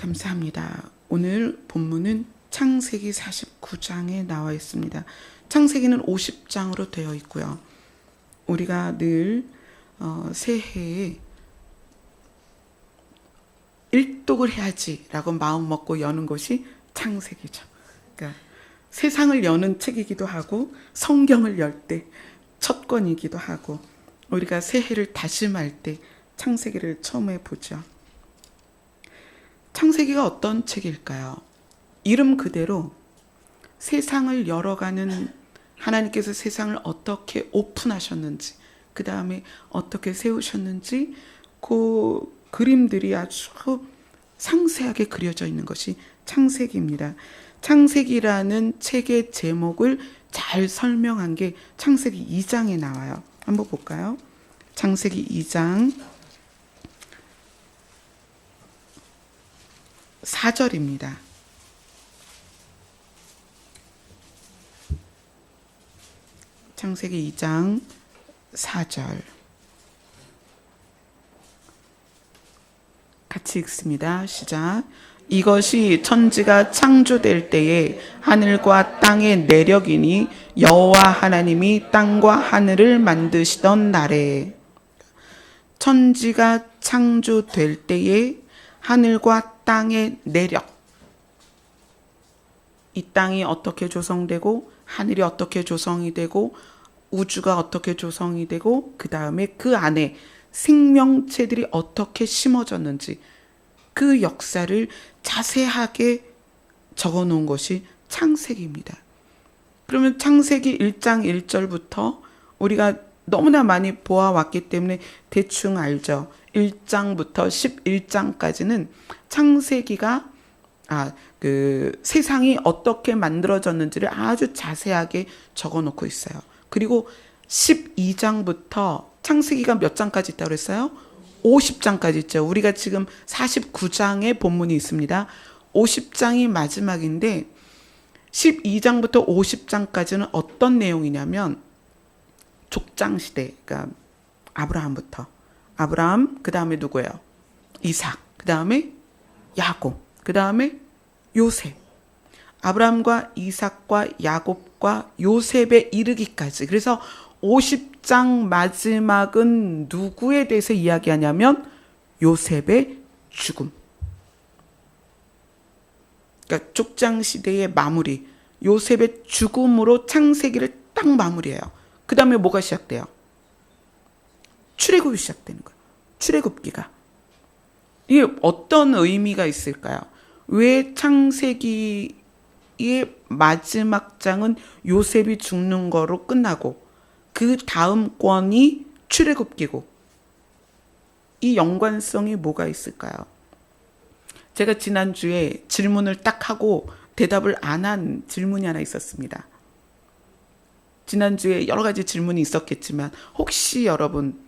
감사합니다. 오늘 본문은 창세기 49장에 나와 있습니다. 창세기는 50장으로 되어 있고요. 우리가 늘 새해에 일독을 해야지라고 마음 먹고 여는 것이 창세기죠. 그러니까 세상을 여는 책이기도 하고 성경을 열 때 첫 권이기도 하고 우리가 새해를 다짐할 때 창세기를 처음 보죠. 창세기가 어떤 책일까요? 이름 그대로 세상을 열어가는 하나님께서 세상을 어떻게 오픈하셨는지 그 다음에 어떻게 세우셨는지 그 그림들이 아주 상세하게 그려져 있는 것이 창세기입니다. 창세기라는 책의 제목을 잘 설명한 게 창세기 2장에 나와요. 한번 볼까요? 창세기 2장 4절입니다. 창세기 2장 4절 같이 읽습니다. 시작. 이것이 천지가 창조될 때에 하늘과 땅의 내력이니 여호와 하나님이 땅과 하늘을 만드시던 날에. 천지가 창조될 때에 하늘과 땅의 내력, 이 땅이 어떻게 조성되고 하늘이 어떻게 조성이 되고 우주가 어떻게 조성이 되고 그 다음에 그 안에 생명체들이 어떻게 심어졌는지 그 역사를 자세하게 적어놓은 것이 창세기입니다. 그러면 창세기 1장 1절부터 우리가 너무나 많이 보아왔기 때문에 대충 알죠. 1장부터 11장까지는 창세기가 세상이 어떻게 만들어졌는지를 아주 자세하게 적어놓고 있어요. 그리고 12장부터 창세기가 몇 장까지 있다고 그랬어요? 50장까지 있죠. 우리가 지금 49장의 본문이 있습니다. 50장이 마지막인데 12장부터 50장까지는 어떤 내용이냐면 족장시대, 그러니까 아브라함부터 아브라함, 그 다음에 누구예요? 이삭, 그 다음에 야곱, 그 다음에 요셉. 아브라함과 이삭과 야곱과 요셉에 이르기까지. 그래서 50장 마지막은 누구에 대해서 이야기하냐면 요셉의 죽음. 그러니까 족장시대의 마무리, 요셉의 죽음으로 창세기를 딱 마무리해요. 그 다음에 뭐가 시작돼요? 출애굽이 시작되는 거예요. 출애굽기가. 이게 어떤 의미가 있을까요? 왜 창세기의 마지막 장은 요셉이 죽는 거로 끝나고 그 다음 권이 출애굽기고 이 연관성이 뭐가 있을까요? 제가 지난주에 질문을 딱 하고 대답을 안 한 질문이 하나 있었습니다. 지난주에 여러 가지 질문이 있었겠지만 혹시 여러분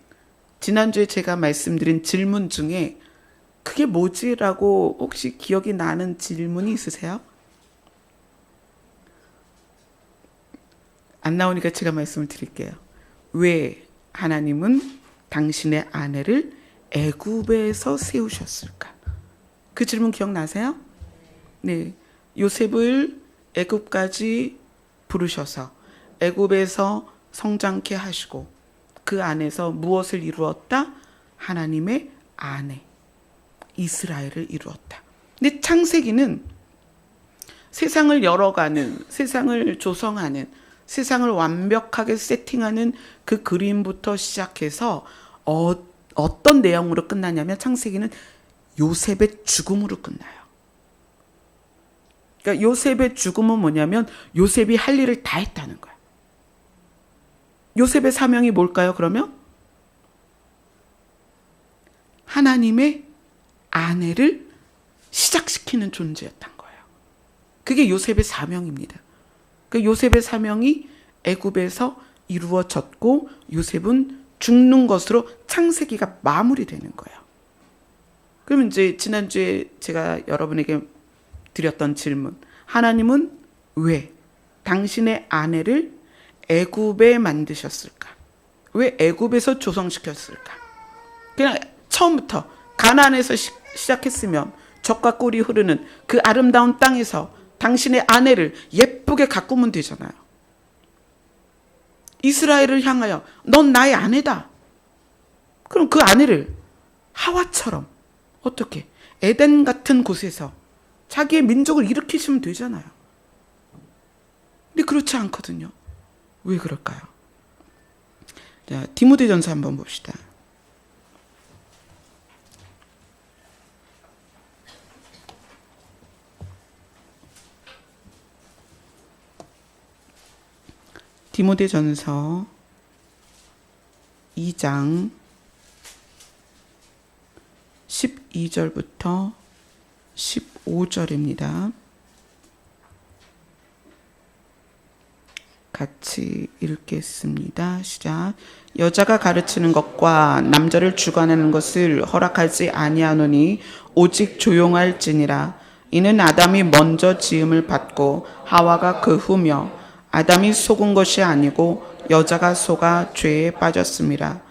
지난주에 제가 말씀드린 질문 중에 그게 뭐지라고 혹시 기억이 나는 질문이 있으세요? 안 나오니까 제가 말씀을 드릴게요. 왜 하나님은 당신의 아내를 애굽에서 세우셨을까? 그 질문 기억나세요? 네, 요셉을 애굽까지 부르셔서 애굽에서 성장케 하시고 그 안에서 무엇을 이루었다? 하나님의 아내 이스라엘을 이루었다. 근데 창세기는 세상을 열어가는, 세상을 조성하는, 세상을 완벽하게 세팅하는 그 그림부터 시작해서 어떤 내용으로 끝나냐면 창세기는 요셉의 죽음으로 끝나요. 그러니까 요셉의 죽음은 뭐냐면 요셉이 할 일을 다 했다는 거야. 요셉의 사명이 뭘까요, 그러면? 하나님의 아내를 시작시키는 존재였던 거예요. 그게 요셉의 사명입니다. 그 요셉의 사명이 애굽에서 이루어졌고 요셉은 죽는 것으로 창세기가 마무리되는 거예요. 그러면 이제 지난주에 제가 여러분에게 드렸던 질문. 하나님은 왜 당신의 아내를 애굽에 만드셨을까? 왜 애굽에서 조성시켰을까? 그냥 처음부터 가나안에서 시작했으면 젖과 꿀이 흐르는 그 아름다운 땅에서 당신의 아내를 예쁘게 가꾸면 되잖아요. 이스라엘을 향하여 넌 나의 아내다. 그럼 그 아내를 하와처럼 어떻게 에덴 같은 곳에서 자기의 민족을 일으키시면 되잖아요. 근데 그렇지 않거든요. 왜 그럴까요? 자, 디모데전서 한번 봅시다. 디모데전서 2장 12절부터 15절입니다. 같이 읽겠습니다. 시작. 여자가 가르치는 것과 남자를 주관하는 것을 허락하지 아니하노니 오직 조용할지니라. 이는 아담이 먼저 지음을 받고 하와가 그 후며 아담이 속은 것이 아니고 여자가 속아 죄에 빠졌습니다.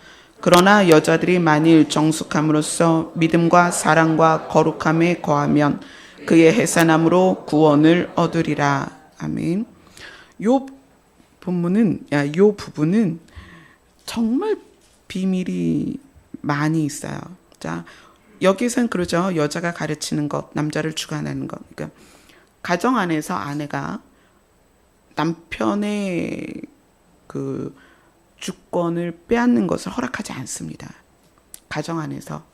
그러나 여자들이 만일 정숙함으로써 믿음과 사랑과 거룩함에 거하면 그의 해산함으로 구원을 얻으리라. 아멘. 요 부분은 정말 비밀이 많이 있어요. 자, 여기서는 그러죠. 여자가 가르치는 것, 남자를 주관하는 것. 그러니까 가정 안에서 아내가 남편의 그 주권을 빼앗는 것을 허락하지 않습니다. 가정 안에서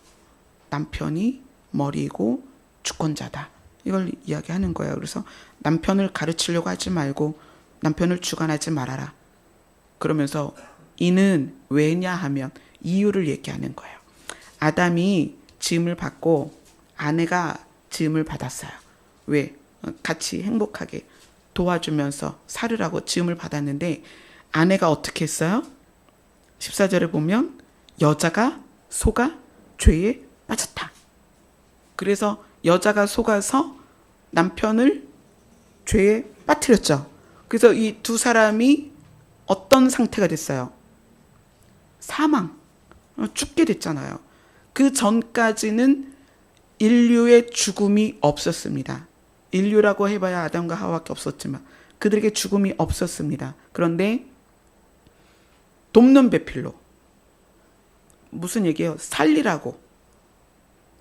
남편이 머리이고 주권자다. 이걸 이야기하는 거예요. 그래서 남편을 가르치려고 하지 말고 남편을 주관하지 말아라. 그러면서 이는 왜냐 하면 이유를 얘기하는 거예요. 아담이 지음을 받고 아내가 지음을 받았어요. 왜? 같이 행복하게 도와주면서 살으라고 지음을 받았는데 아내가 어떻게 했어요? 14절에 보면 여자가 속아 죄에 빠졌다. 그래서 여자가 속아서 남편을 죄에 빠뜨렸죠. 그래서 이 두 사람이 어떤 상태가 됐어요? 사망, 죽게 됐잖아요. 그 전까지는 인류의 죽음이 없었습니다. 인류라고 해봐야 아담과 하와밖에 없었지만 그들에게 죽음이 없었습니다. 그런데 돕는 배필로 무슨 얘기예요? 살리라고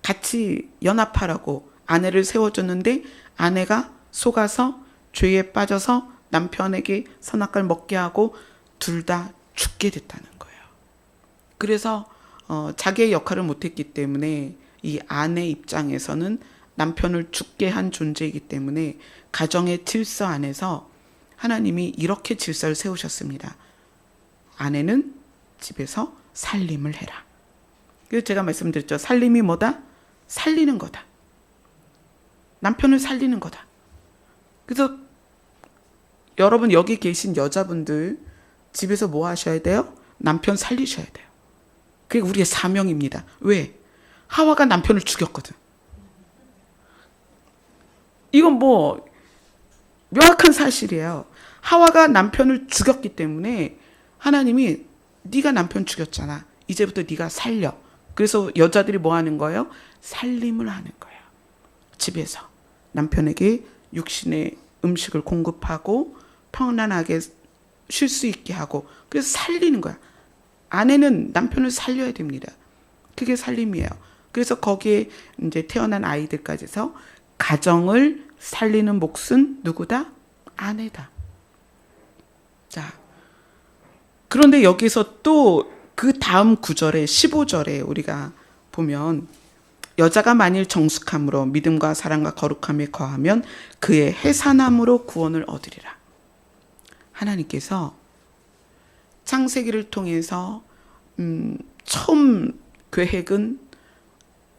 같이 연합하라고 아내를 세워줬는데 아내가 속아서 죄에 빠져서 남편에게 선악과를 먹게 하고 둘 다 죽게 됐다는 거예요. 그래서 자기의 역할을 못했기 때문에 이 아내 입장에서는 남편을 죽게 한 존재이기 때문에 가정의 질서 안에서 하나님이 이렇게 질서를 세우셨습니다. 아내는 집에서 살림을 해라. 그래서 제가 말씀드렸죠. 살림이 뭐다? 살리는 거다. 남편을 살리는 거다. 그래서 여러분 여기 계신 여자분들 집에서 뭐 하셔야 돼요? 남편 살리셔야 돼요. 그게 우리의 사명입니다. 왜? 하와가 남편을 죽였거든. 이건 뭐 명확한 사실이에요. 하와가 남편을 죽였기 때문에 하나님이 네가 남편 죽였잖아. 이제부터 네가 살려. 그래서 여자들이 뭐 하는 거예요? 살림을 하는 거예요. 집에서 남편에게 육신의 음식을 공급하고 편안하게 쉴 수 있게 하고 그래서 살리는 거야. 아내는 남편을 살려야 됩니다. 그게 살림이에요. 그래서 거기에 이제 태어난 아이들까지 해서 가정을 살리는 몫은 누구다? 아내다. 자, 그런데 여기서 또 그 다음 구절에 15절에 우리가 보면 여자가 만일 정숙함으로 믿음과 사랑과 거룩함에 거하면 그의 해산함으로 구원을 얻으리라. 하나님께서 창세기를 통해서 처음 계획은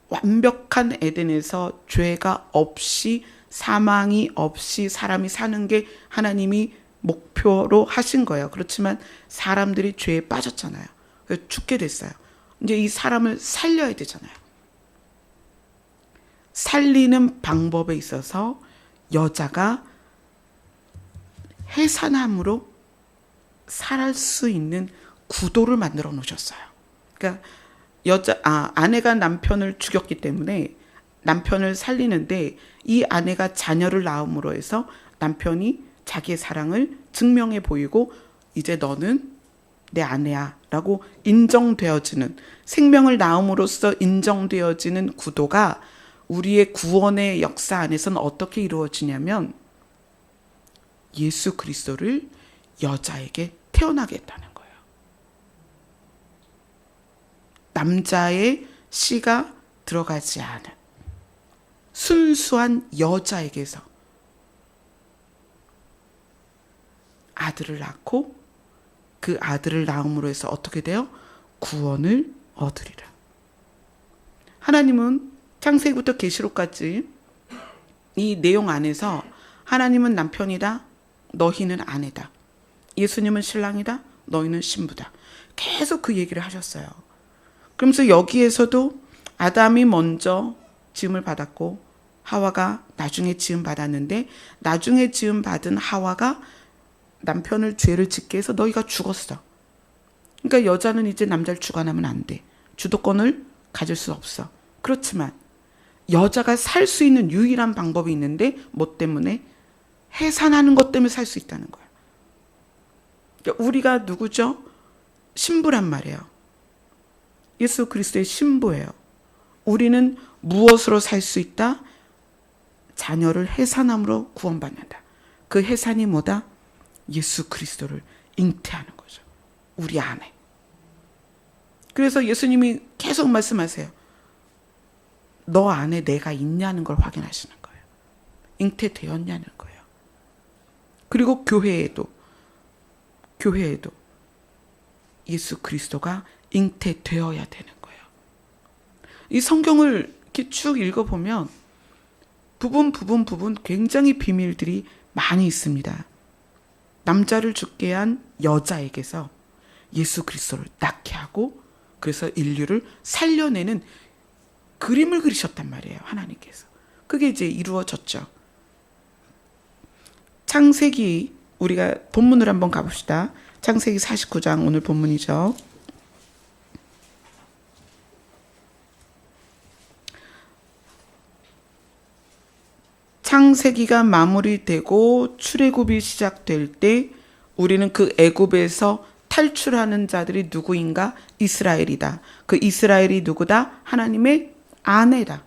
완벽한 에덴에서 죄가 없이 사망이 없이 사람이 사는 게 하나님이 목표로 하신 거예요. 그렇지만 사람들이 죄에 빠졌잖아요. 그래서 죽게 됐어요. 이제 이 사람을 살려야 되잖아요. 살리는 방법에 있어서 여자가 해산함으로 살 수 있는 구도를 만들어 놓으셨어요. 그러니까 아내가 남편을 죽였기 때문에 남편을 살리는데 이 아내가 자녀를 낳음으로 해서 남편이 자기의 사랑을 증명해 보이고 이제 너는 내 아내야 라고 인정되어지는, 생명을 낳음으로써 인정되어지는 구도가 우리의 구원의 역사 안에서는 어떻게 이루어지냐면 예수 그리스도를 여자에게 태어나게 했다는 거예요. 남자의 씨가 들어가지 않은 순수한 여자에게서 아들을 낳고 그 아들을 낳음으로 해서 어떻게 돼요? 구원을 얻으리라. 하나님은 창세기부터 계시록까지 이 내용 안에서 하나님은 남편이다, 너희는 아내다. 예수님은 신랑이다, 너희는 신부다. 계속 그 얘기를 하셨어요. 그러면서 여기에서도 아담이 먼저 지음을 받았고 하와가 나중에 지음 받았는데, 나중에 지음 받은 하와가 남편을 죄를 짓게 해서 너희가 죽었어. 그러니까 여자는 이제 남자를 주관하면 안 돼. 주도권을 가질 수 없어. 그렇지만 여자가 살 수 있는 유일한 방법이 있는데 뭐 때문에? 해산하는 것 때문에 살 수 있다는 거야. 그러니까 우리가 누구죠? 신부란 말이에요. 예수 그리스도의 신부예요. 우리는 무엇으로 살 수 있다? 자녀를 해산함으로 구원받는다. 그 해산이 뭐다? 예수 그리스도를 잉태하는 거죠. 우리 안에. 그래서 예수님이 계속 말씀하세요. 너 안에 내가 있냐는 걸 확인하시는 거예요. 잉태되었냐는 거예요. 그리고 교회에도 예수 그리스도가 잉태되어야 되는 거예요. 이 성경을 이렇게 쭉 읽어보면 부분 굉장히 비밀들이 많이 있습니다. 남자를 죽게 한 여자에게서 예수 그리스도를 낳게 하고 그래서 인류를 살려내는 그림을 그리셨단 말이에요. 하나님께서. 그게 이제 이루어졌죠. 창세기, 우리가 본문을 한번 가봅시다. 창세기 49장 오늘 본문이죠. 창세기가 마무리되고 출애굽이 시작될 때 우리는 그 애굽에서 탈출하는 자들이 누구인가? 이스라엘이다. 그 이스라엘이 누구다? 하나님의 아내다.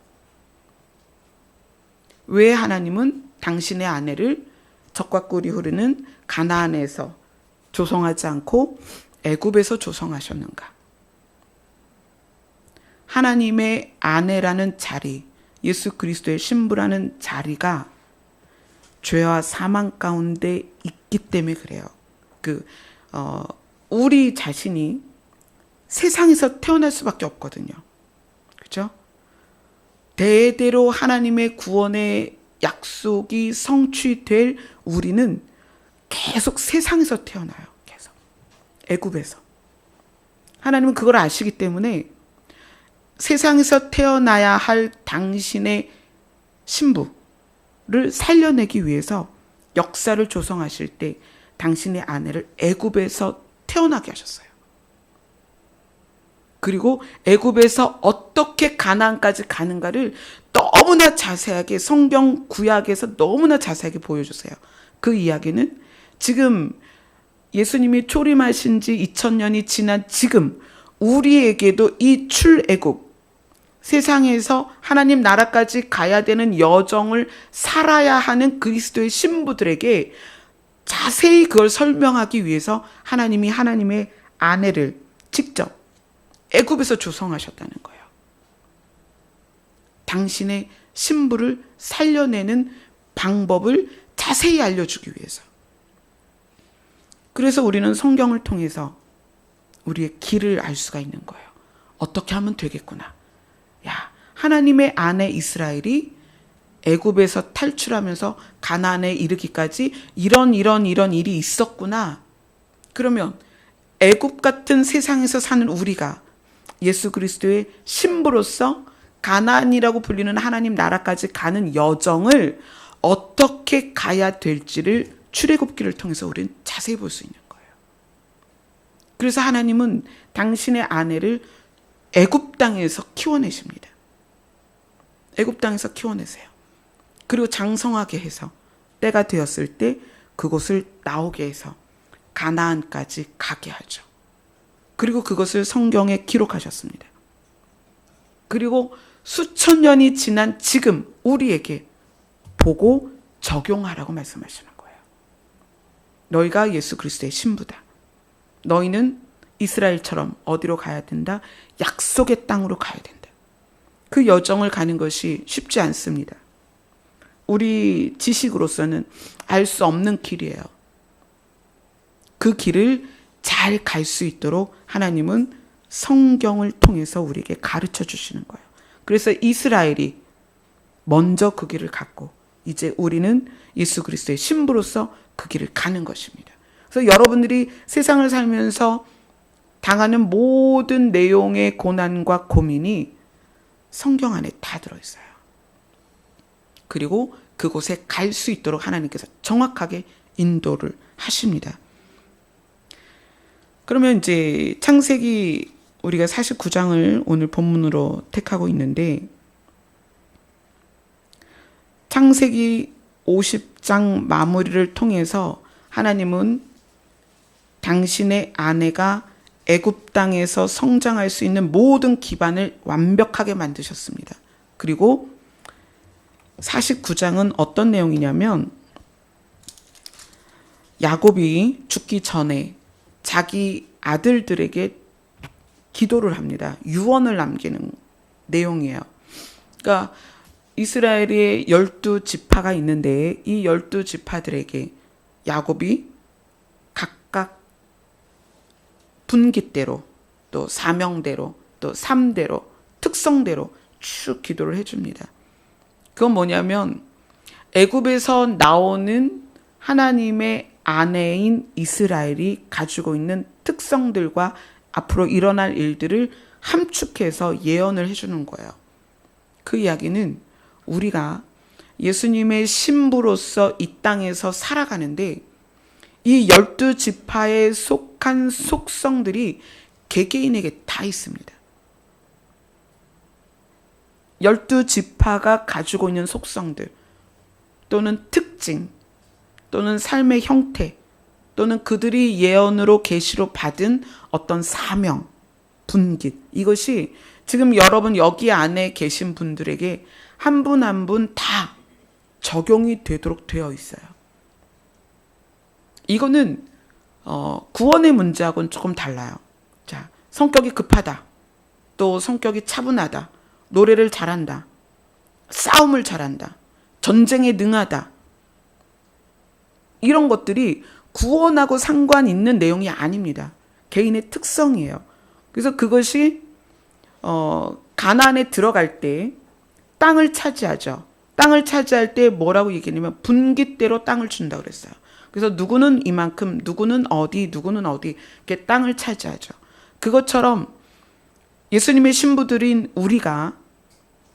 왜 하나님은 당신의 아내를 젖과 꿀이 흐르는 가나안에서 조성하지 않고 애굽에서 조성하셨는가? 하나님의 아내라는 자리, 예수 그리스도의 신부라는 자리가 죄와 사망 가운데 있기 때문에 그래요. 우리 자신이 세상에서 태어날 수밖에 없거든요. 그렇죠? 대대로 하나님의 구원의 약속이 성취될 우리는 계속 세상에서 태어나요. 계속. 애굽에서. 하나님은 그걸 아시기 때문에 세상에서 태어나야 할 당신의 신부를 살려내기 위해서 역사를 조성하실 때 당신의 아내를 애굽에서 태어나게 하셨어요. 그리고 애굽에서 어떻게 가나안까지 가는가를 너무나 자세하게 성경 구약에서 너무나 자세하게 보여주세요. 그 이야기는 지금 예수님이 초림하신 지 2000년이 지난 지금 우리에게도 이 출애굽, 세상에서 하나님 나라까지 가야 되는 여정을 살아야 하는 그리스도의 신부들에게 자세히 그걸 설명하기 위해서 하나님이 하나님의 아내를 직접 애굽에서 조성하셨다는 거예요. 당신의 신부를 살려내는 방법을 자세히 알려주기 위해서. 그래서 우리는 성경을 통해서 우리의 길을 알 수가 있는 거예요. 어떻게 하면 되겠구나. 야, 하나님의 아내 이스라엘이 애굽에서 탈출하면서 가나안에 이르기까지 이런 일이 있었구나. 그러면 애굽 같은 세상에서 사는 우리가 예수 그리스도의 신부로서 가나안이라고 불리는 하나님 나라까지 가는 여정을 어떻게 가야 될지를 출애굽기를 통해서 우리는 자세히 볼 수 있는 거예요. 그래서 하나님은 당신의 아내를 애굽 땅에서 키워내십니다. 애굽 땅에서 키워내세요. 그리고 장성하게 해서 때가 되었을 때 그곳을 나오게 해서 가나안까지 가게 하죠. 그리고 그것을 성경에 기록하셨습니다. 그리고 수천 년이 지난 지금 우리에게 보고 적용하라고 말씀하시는 거예요. 너희가 예수 그리스도의 신부다. 너희는 이스라엘처럼 어디로 가야 된다? 약속의 땅으로 가야 된다. 그 여정을 가는 것이 쉽지 않습니다. 우리 지식으로서는 알 수 없는 길이에요. 그 길을 잘 갈 수 있도록 하나님은 성경을 통해서 우리에게 가르쳐 주시는 거예요. 그래서 이스라엘이 먼저 그 길을 갔고 이제 우리는 예수 그리스도의 신부로서 그 길을 가는 것입니다. 그래서 여러분들이 세상을 살면서 당하는 모든 내용의 고난과 고민이 성경 안에 다 들어있어요. 그리고 그곳에 갈 수 있도록 하나님께서 정확하게 인도를 하십니다. 그러면 이제 창세기 우리가 49장을 오늘 본문으로 택하고 있는데 창세기 50장 마무리를 통해서 하나님은 당신의 아내가 애굽 땅에서 성장할 수 있는 모든 기반을 완벽하게 만드셨습니다. 그리고 49장은 어떤 내용이냐면 야곱이 죽기 전에 자기 아들들에게 기도를 합니다. 유언을 남기는 내용이에요. 그러니까 이스라엘의 12지파가 있는데 이 12지파들에게 야곱이 각각 분기대로 또 사명대로 또 삶대로 특성대로 쭉 기도를 해줍니다. 그건 뭐냐면 애굽에서 나오는 하나님의 아내인 이스라엘이 가지고 있는 특성들과 앞으로 일어날 일들을 함축해서 예언을 해주는 거예요. 그 이야기는 우리가 예수님의 신부로서 이 땅에서 살아가는데 이 12지파에 속한 속성들이 개개인에게 다 있습니다. 12지파가 가지고 있는 속성들 또는 특징 또는 삶의 형태 또는 그들이 예언으로 계시로 받은 어떤 사명, 분깃 이것이 지금 여러분 여기 안에 계신 분들에게 한 분 한 분 다 적용이 되도록 되어 있어요. 이거는 구원의 문제하고는 조금 달라요. 자, 성격이 급하다. 또 성격이 차분하다. 노래를 잘한다. 싸움을 잘한다. 전쟁에 능하다. 이런 것들이 구원하고 상관 있는 내용이 아닙니다. 개인의 특성이에요. 그래서 그것이 가나안에 들어갈 때 땅을 차지하죠. 땅을 차지할 때 뭐라고 얘기했냐면 분깃대로 땅을 준다고 그랬어요. 그래서 누구는 이만큼, 누구는 어디, 누구는 어디 이렇게 땅을 차지하죠. 그것처럼 예수님의 신부들인 우리가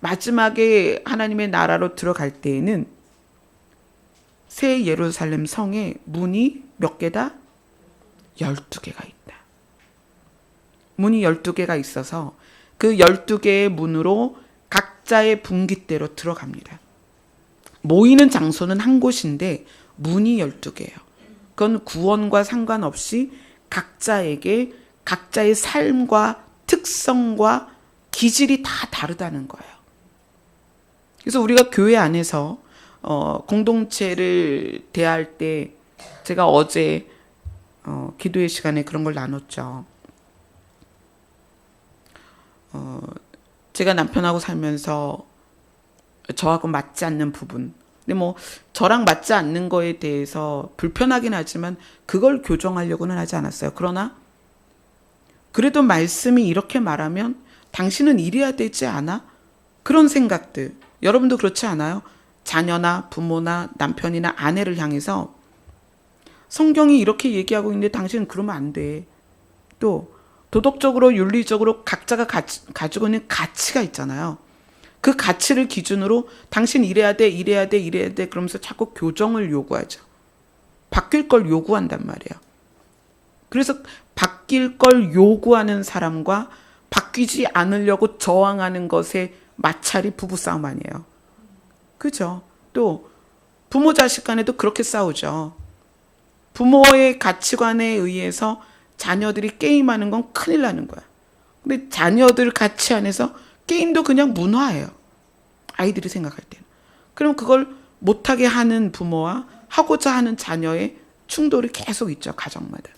마지막에 하나님의 나라로 들어갈 때에는 새 예루살렘 성에 문이 몇 개다? 12개가 있다. 문이 12개가 있어서 그 12개의 문으로 각자의 분깃대로 들어갑니다. 모이는 장소는 한 곳인데 문이 12개예요. 그건 구원과 상관없이 각자에게 각자의 삶과 특성과 기질이 다 다르다는 거예요. 그래서 우리가 교회 안에서 공동체를 대할 때 제가 어제 기도의 시간에 그런 걸 나눴죠. 제가 남편하고 살면서 저하고 맞지 않는 부분. 근데 뭐 저랑 맞지 않는 거에 대해서 불편하긴 하지만 그걸 교정하려고는 하지 않았어요. 그러나 그래도 말씀이 이렇게 말하면 당신은 이래야 되지 않아? 그런 생각들. 여러분도 그렇지 않아요? 자녀나 부모나 남편이나 아내를 향해서 성경이 이렇게 얘기하고 있는데 당신은 그러면 안 돼. 또 도덕적으로 윤리적으로 각자가 가지고 있는 가치가 있잖아요. 그 가치를 기준으로 당신 이래야 돼, 이래야 돼, 이래야 돼 그러면서 자꾸 교정을 요구하죠. 바뀔 걸 요구한단 말이에요. 그래서 바뀔 걸 요구하는 사람과 바뀌지 않으려고 저항하는 것의 마찰이 부부싸움 아니에요. 그죠? 또 부모 자식 간에도 그렇게 싸우죠. 부모의 가치관에 의해서 자녀들이 게임하는 건 큰일 나는 거야. 근데 자녀들 가치 안에서 게임도 그냥 문화예요. 아이들이 생각할 때는. 그럼 그걸 못하게 하는 부모와 하고자 하는 자녀의 충돌이 계속 있죠. 가정마다.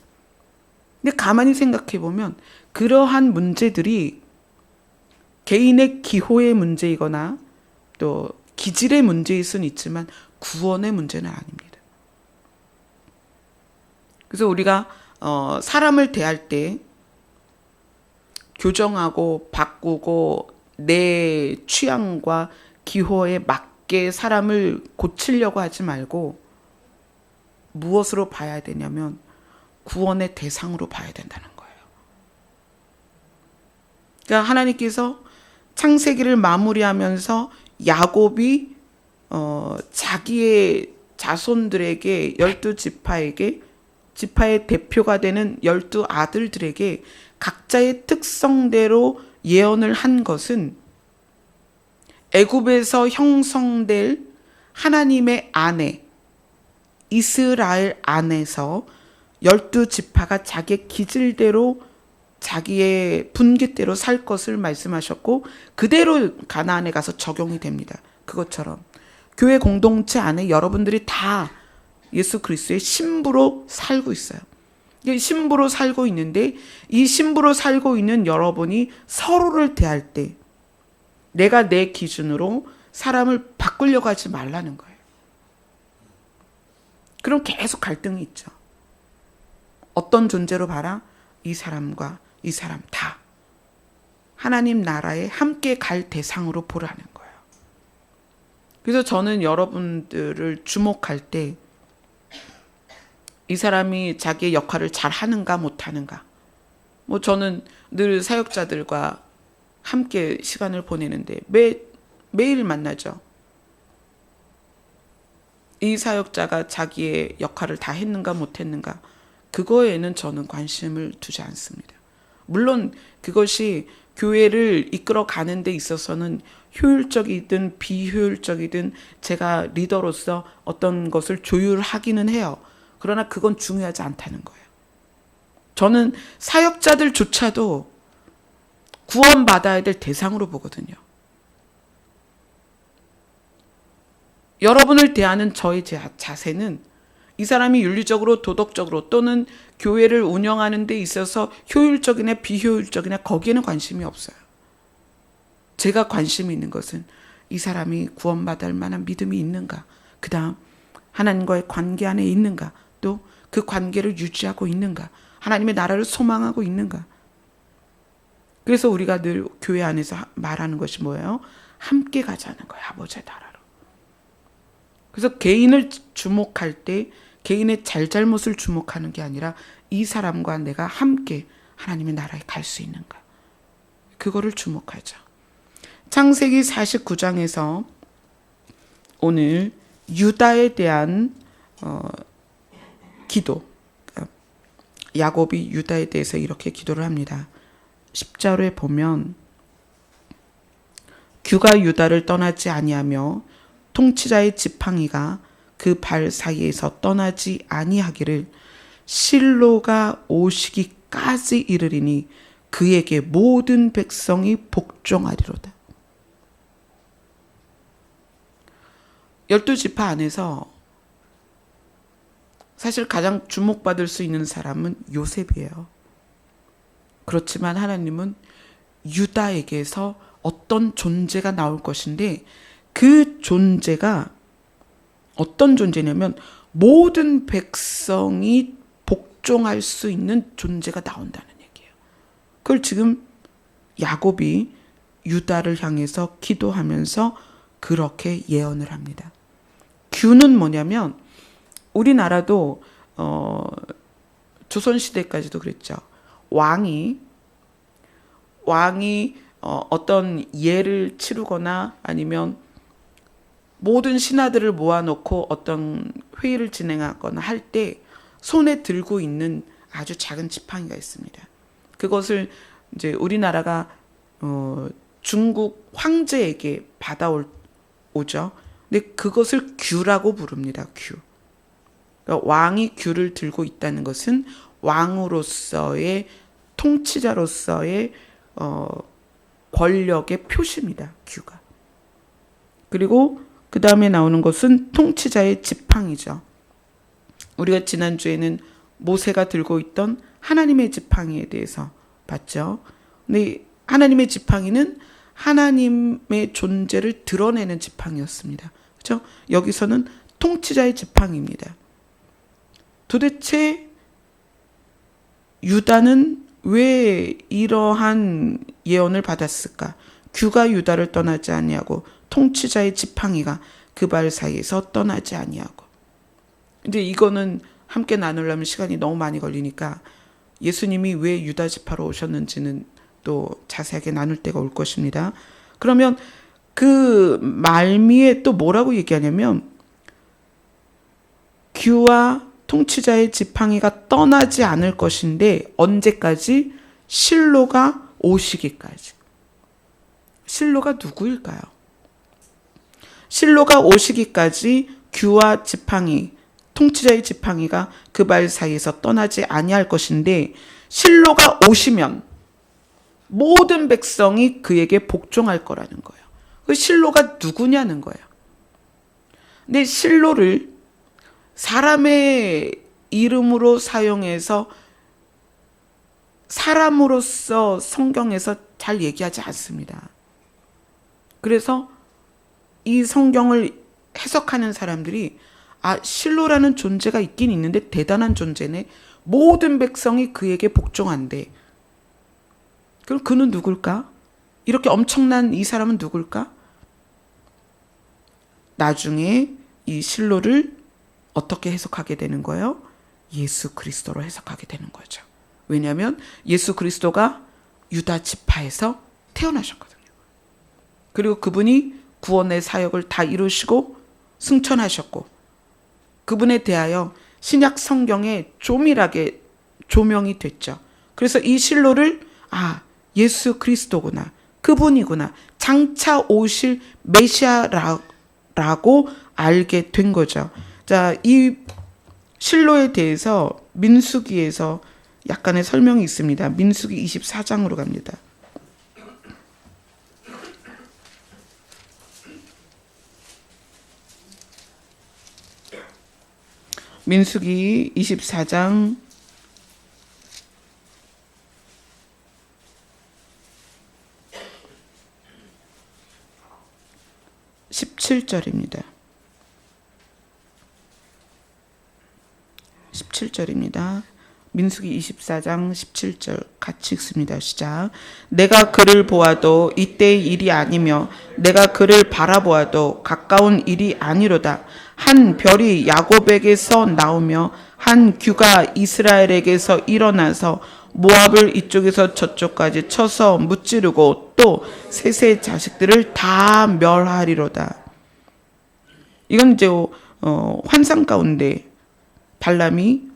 근데 가만히 생각해 보면 그러한 문제들이 개인의 기호의 문제이거나 또 기질의 문제일 수는 있지만 구원의 문제는 아닙니다. 그래서 우리가 사람을 대할 때 교정하고 바꾸고 내 취향과 기호에 맞게 사람을 고치려고 하지 말고 무엇으로 봐야 되냐면 구원의 대상으로 봐야 된다는 거예요. 그러니까 하나님께서 창세기를 마무리하면서 야곱이 자기의 자손들에게 12지파에게 지파의 대표가 되는 12아들들에게 각자의 특성대로 예언을 한 것은 애굽에서 형성될 하나님의 안에 이스라엘 안에서 12지파가 자기의 기질대로 자기의 분깃대로 살 것을 말씀하셨고 그대로 가나안에 가서 적용이 됩니다. 그것처럼 교회 공동체 안에 여러분들이 다 예수 그리스도의 신부로 살고 있어요. 신부로 살고 있는데 이 신부로 살고 있는 여러분이 서로를 대할 때 내가 내 기준으로 사람을 바꾸려고 하지 말라는 거예요. 그럼 계속 갈등이 있죠. 어떤 존재로 봐라? 이 사람과 이 사람 다 하나님 나라에 함께 갈 대상으로 보라는 거예요. 그래서 저는 여러분들을 주목할 때 이 사람이 자기의 역할을 잘 하는가 못하는가. 저는 늘 사역자들과 함께 시간을 보내는데 매일 만나죠. 이 사역자가 자기의 역할을 다 했는가 못했는가. 그거에는 저는 관심을 두지 않습니다. 물론 그것이 교회를 이끌어 가는 데 있어서는 효율적이든 비효율적이든 제가 리더로서 어떤 것을 조율하기는 해요. 그러나 그건 중요하지 않다는 거예요. 저는 사역자들조차도 구원받아야 될 대상으로 보거든요. 여러분을 대하는 저의 자세는 이 사람이 윤리적으로 도덕적으로 또는 교회를 운영하는 데 있어서 효율적이나 비효율적이나 거기에는 관심이 없어요. 제가 관심이 있는 것은 이 사람이 구원받을 만한 믿음이 있는가, 그 다음 하나님과의 관계 안에 있는가, 또 그 관계를 유지하고 있는가, 하나님의 나라를 소망하고 있는가. 그래서 우리가 늘 교회 안에서 말하는 것이 뭐예요? 함께 가자는 거예요. 아버지의 나라로. 그래서 개인을 주목할 때 개인의 잘잘못을 주목하는 게 아니라 이 사람과 내가 함께 하나님의 나라에 갈 수 있는가. 그거를 주목하죠. 창세기 49장에서 오늘 유다에 대한 기도, 야곱이 유다에 대해서 이렇게 기도를 합니다. 10절에 보면 규가 유다를 떠나지 아니하며 통치자의 지팡이가 그 발 사이에서 떠나지 아니하기를 실로가 오시기까지 이르리니 그에게 모든 백성이 복종하리로다. 12지파 안에서 사실 가장 주목받을 수 있는 사람은 요셉이에요. 그렇지만 하나님은 유다에게서 어떤 존재가 나올 것인데 그 존재가 어떤 존재냐면 모든 백성이 복종할 수 있는 존재가 나온다는 얘기예요. 그걸 지금 야곱이 유다를 향해서 기도하면서 그렇게 예언을 합니다. 규는 뭐냐면 우리나라도 조선시대까지도 그랬죠. 왕이 어떤 예를 치르거나 아니면 모든 신하들을 모아놓고 어떤 회의를 진행하거나 할 때 손에 들고 있는 아주 작은 지팡이가 있습니다. 그것을 이제 우리나라가 중국 황제에게 받아오죠. 근데 그것을 규라고 부릅니다. 규. 그러니까 왕이 규를 들고 있다는 것은 왕으로서의 통치자로서의 권력의 표시입니다. 규가. 그리고 그 다음에 나오는 것은 통치자의 지팡이죠. 우리가 지난주에는 모세가 들고 있던 하나님의 지팡이에 대해서 봤죠. 근데 하나님의 지팡이는 하나님의 존재를 드러내는 지팡이였습니다. 그렇죠? 여기서는 통치자의 지팡이입니다. 도대체 유다는 왜 이러한 예언을 받았을까? 규가 유다를 떠나지 아니하고 통치자의 지팡이가 그 발 사이에서 떠나지 아니하고. 근데 이거는 함께 나누려면 시간이 너무 많이 걸리니까 예수님이 왜 유다 지파로 오셨는지는 또 자세하게 나눌 때가 올 것입니다. 그러면 그 말미에 또 뭐라고 얘기하냐면 규와 통치자의 지팡이가 떠나지 않을 것인데 언제까지? 실로가 오시기까지. 실로가 누구일까요? 실로가 오시기까지 규와 지팡이, 통치자의 지팡이가 그 발 사이에서 떠나지 아니할 것인데 실로가 오시면 모든 백성이 그에게 복종할 거라는 거예요. 그 실로가 누구냐는 거예요. 근데 실로를 사람의 이름으로 사용해서 사람으로서 성경에서 잘 얘기하지 않습니다. 그래서 이 성경을 해석하는 사람들이 실로라는 존재가 있긴 있는데 대단한 존재네. 모든 백성이 그에게 복종한대. 그럼 그는 누굴까? 이렇게 엄청난 이 사람은 누굴까? 나중에 이 실로를 어떻게 해석하게 되는 거예요? 예수 그리스도로 해석하게 되는 거죠. 왜냐하면 예수 그리스도가 유다 지파에서 태어나셨거든요. 그리고 그분이 구원의 사역을 다 이루시고 승천하셨고 그분에 대하여 신약 성경에 조밀하게 조명이 됐죠. 그래서 이 실로를 예수 그리스도구나, 그분이구나, 장차 오실 메시아라고 알게 된 거죠. 자, 이 실로에 대해서 민수기에서 약간의 설명이 있습니다. 민수기 24장으로 갑니다. 민수기 24장 17절입니다. 17절입니다. 민수기 24장 17절 같이 읽습니다. 시작. 내가 그를 보아도 이때의 일이 아니며 내가 그를 바라보아도 가까운 일이 아니로다. 한 별이 야곱에게서 나오며 한 규가 이스라엘에게서 일어나서 모압을 이쪽에서 저쪽까지 쳐서 무찌르고 또 셋의 자식들을 다 멸하리로다. 이건 이제 환상 가운데 발람이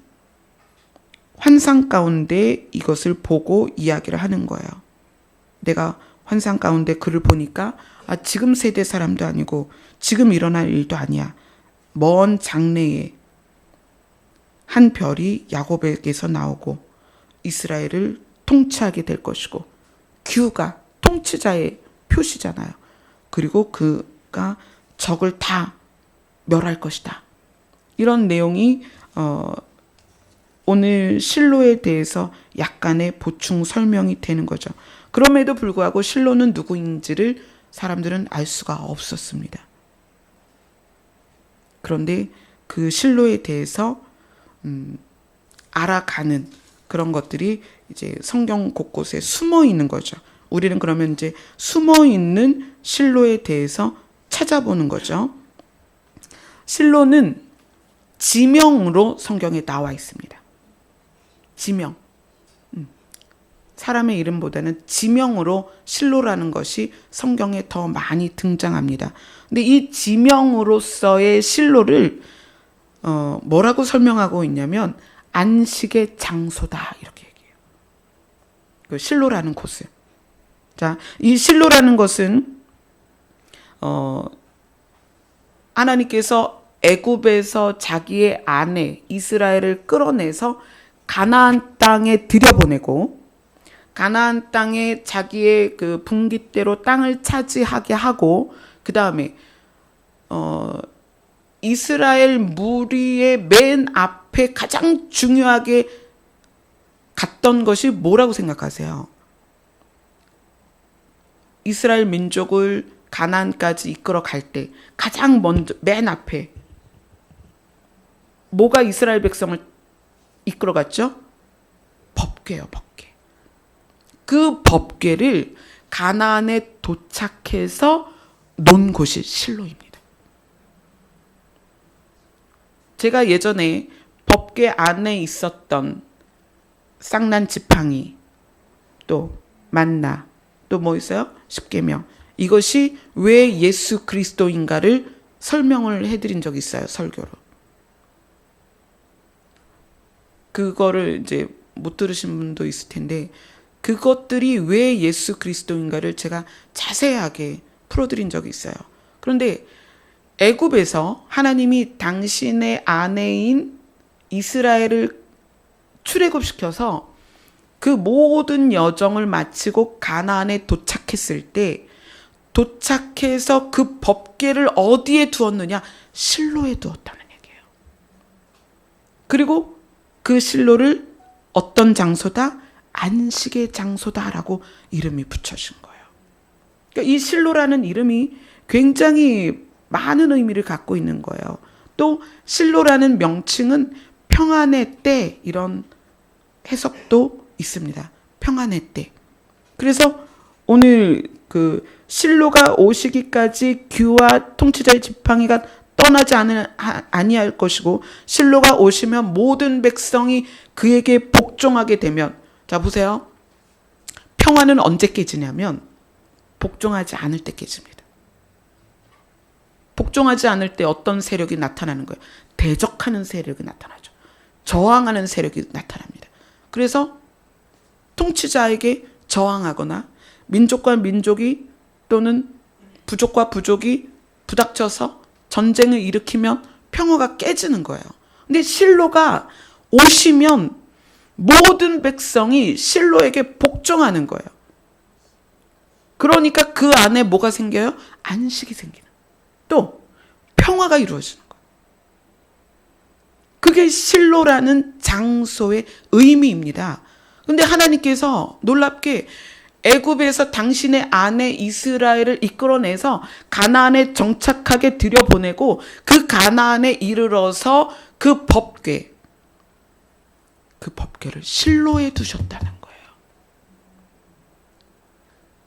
환상 가운데 이것을 보고 이야기를 하는 거예요. 내가 환상 가운데 그를 보니까 지금 세대 사람도 아니고 지금 일어날 일도 아니야. 먼 장래에 한 별이 야곱에게서 나오고 이스라엘을 통치하게 될 것이고 규가 통치자의 표시잖아요. 그리고 그가 적을 다 멸할 것이다. 이런 내용이 오늘 실로에 대해서 약간의 보충 설명이 되는 거죠. 그럼에도 불구하고 실로는 누구인지를 사람들은 알 수가 없었습니다. 그런데 그 실로에 대해서 알아가는 그런 것들이 이제 성경 곳곳에 숨어 있는 거죠. 우리는 그러면 이제 숨어 있는 실로에 대해서 찾아보는 거죠. 실로는 지명으로 성경에 나와 있습니다. 지명. 사람의 이름보다는 지명으로 실로라는 것이 성경에 더 많이 등장합니다. 근데 이 지명으로서의 실로를 뭐라고 설명하고 있냐면 안식의 장소다 이렇게 얘기해요. 그 실로라는 곳을. 자, 이 실로라는 것은 하나님께서 애굽에서 자기의 아내 이스라엘을 끌어내서 가나안 땅에 들여보내고 가나안 땅에 자기의 그 분깃대로 땅을 차지하게 하고 그 다음에 이스라엘 무리의 맨 앞에 가장 중요하게 갔던 것이 뭐라고 생각하세요? 이스라엘 민족을 가나안까지 이끌어 갈 때 가장 먼저 맨 앞에 뭐가 이스라엘 백성을 이끌어 갔죠? 법궤요, 법궤. 그 법궤를 가나안에 도착해서 놓은 곳이 실로입니다. 제가 예전에 법궤 안에 있었던 쌍난 지팡이, 또 만나, 또 뭐 있어요? 십계명. 이것이 왜 예수 그리스도인가를 설명을 해드린 적이 있어요, 설교로. 그거를 이제 못 들으신 분도 있을 텐데 그것들이 왜 예수 그리스도인가를 제가 자세하게 풀어드린 적이 있어요. 그런데 애굽에서 하나님이 당신의 아내인 이스라엘을 출애굽시켜서 그 모든 여정을 마치고 가나안에 도착했을 때 도착해서 그 법궤를 어디에 두었느냐? 실로에 두었다는 얘기예요. 그리고 그 실로를 어떤 장소다? 안식의 장소다라고 이름이 붙여진 거예요. 그러니까 이 실로라는 이름이 굉장히 많은 의미를 갖고 있는 거예요. 또 실로라는 명칭은 평안의 때 이런 해석도 있습니다. 평안의 때. 그래서 오늘 그 실로가 오시기까지 규와 통치자의 지팡이가 떠나지 아니할 것이고 실로가 오시면 모든 백성이 그에게 복종하게 되면 자 보세요. 평화는 언제 깨지냐면 복종하지 않을 때 깨집니다. 복종하지 않을 때 어떤 세력이 나타나는 거예요? 대적하는 세력이 나타나죠. 저항하는 세력이 나타납니다. 그래서 통치자에게 저항하거나 민족과 민족이 또는 부족과 부족이 부닥쳐서 전쟁을 일으키면 평화가 깨지는 거예요. 근데 실로가 오시면 모든 백성이 실로에게 복종하는 거예요. 그러니까 그 안에 뭐가 생겨요? 안식이 생기는. 또 평화가 이루어지는 거예요. 그게 실로라는 장소의 의미입니다. 근데 하나님께서 놀랍게 애굽에서 당신의 아내 이스라엘을 이끌어내서 가나안에 정착하게 들여보내고 그 가나안에 이르러서 그 법궤를 실로에 두셨다는 거예요.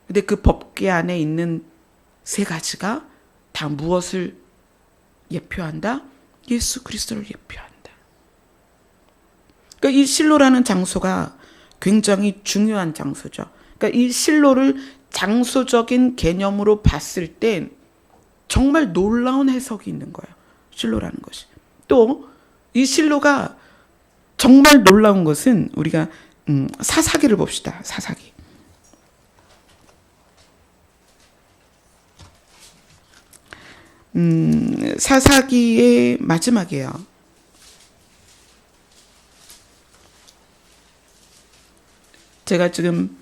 근데 그 법궤 안에 있는 세 가지가 다 무엇을 예표한다? 예수 그리스도를 예표한다. 그러니까 이 실로라는 장소가 굉장히 중요한 장소죠. 그러니까 이 실로를 장소적인 개념으로 봤을 땐 정말 놀라운 해석이 있는 거예요. 실로라는 것이. 또 이 실로가 정말 놀라운 것은 우리가 사사기를 봅시다. 사사기. 사사기의 마지막이에요. 제가 지금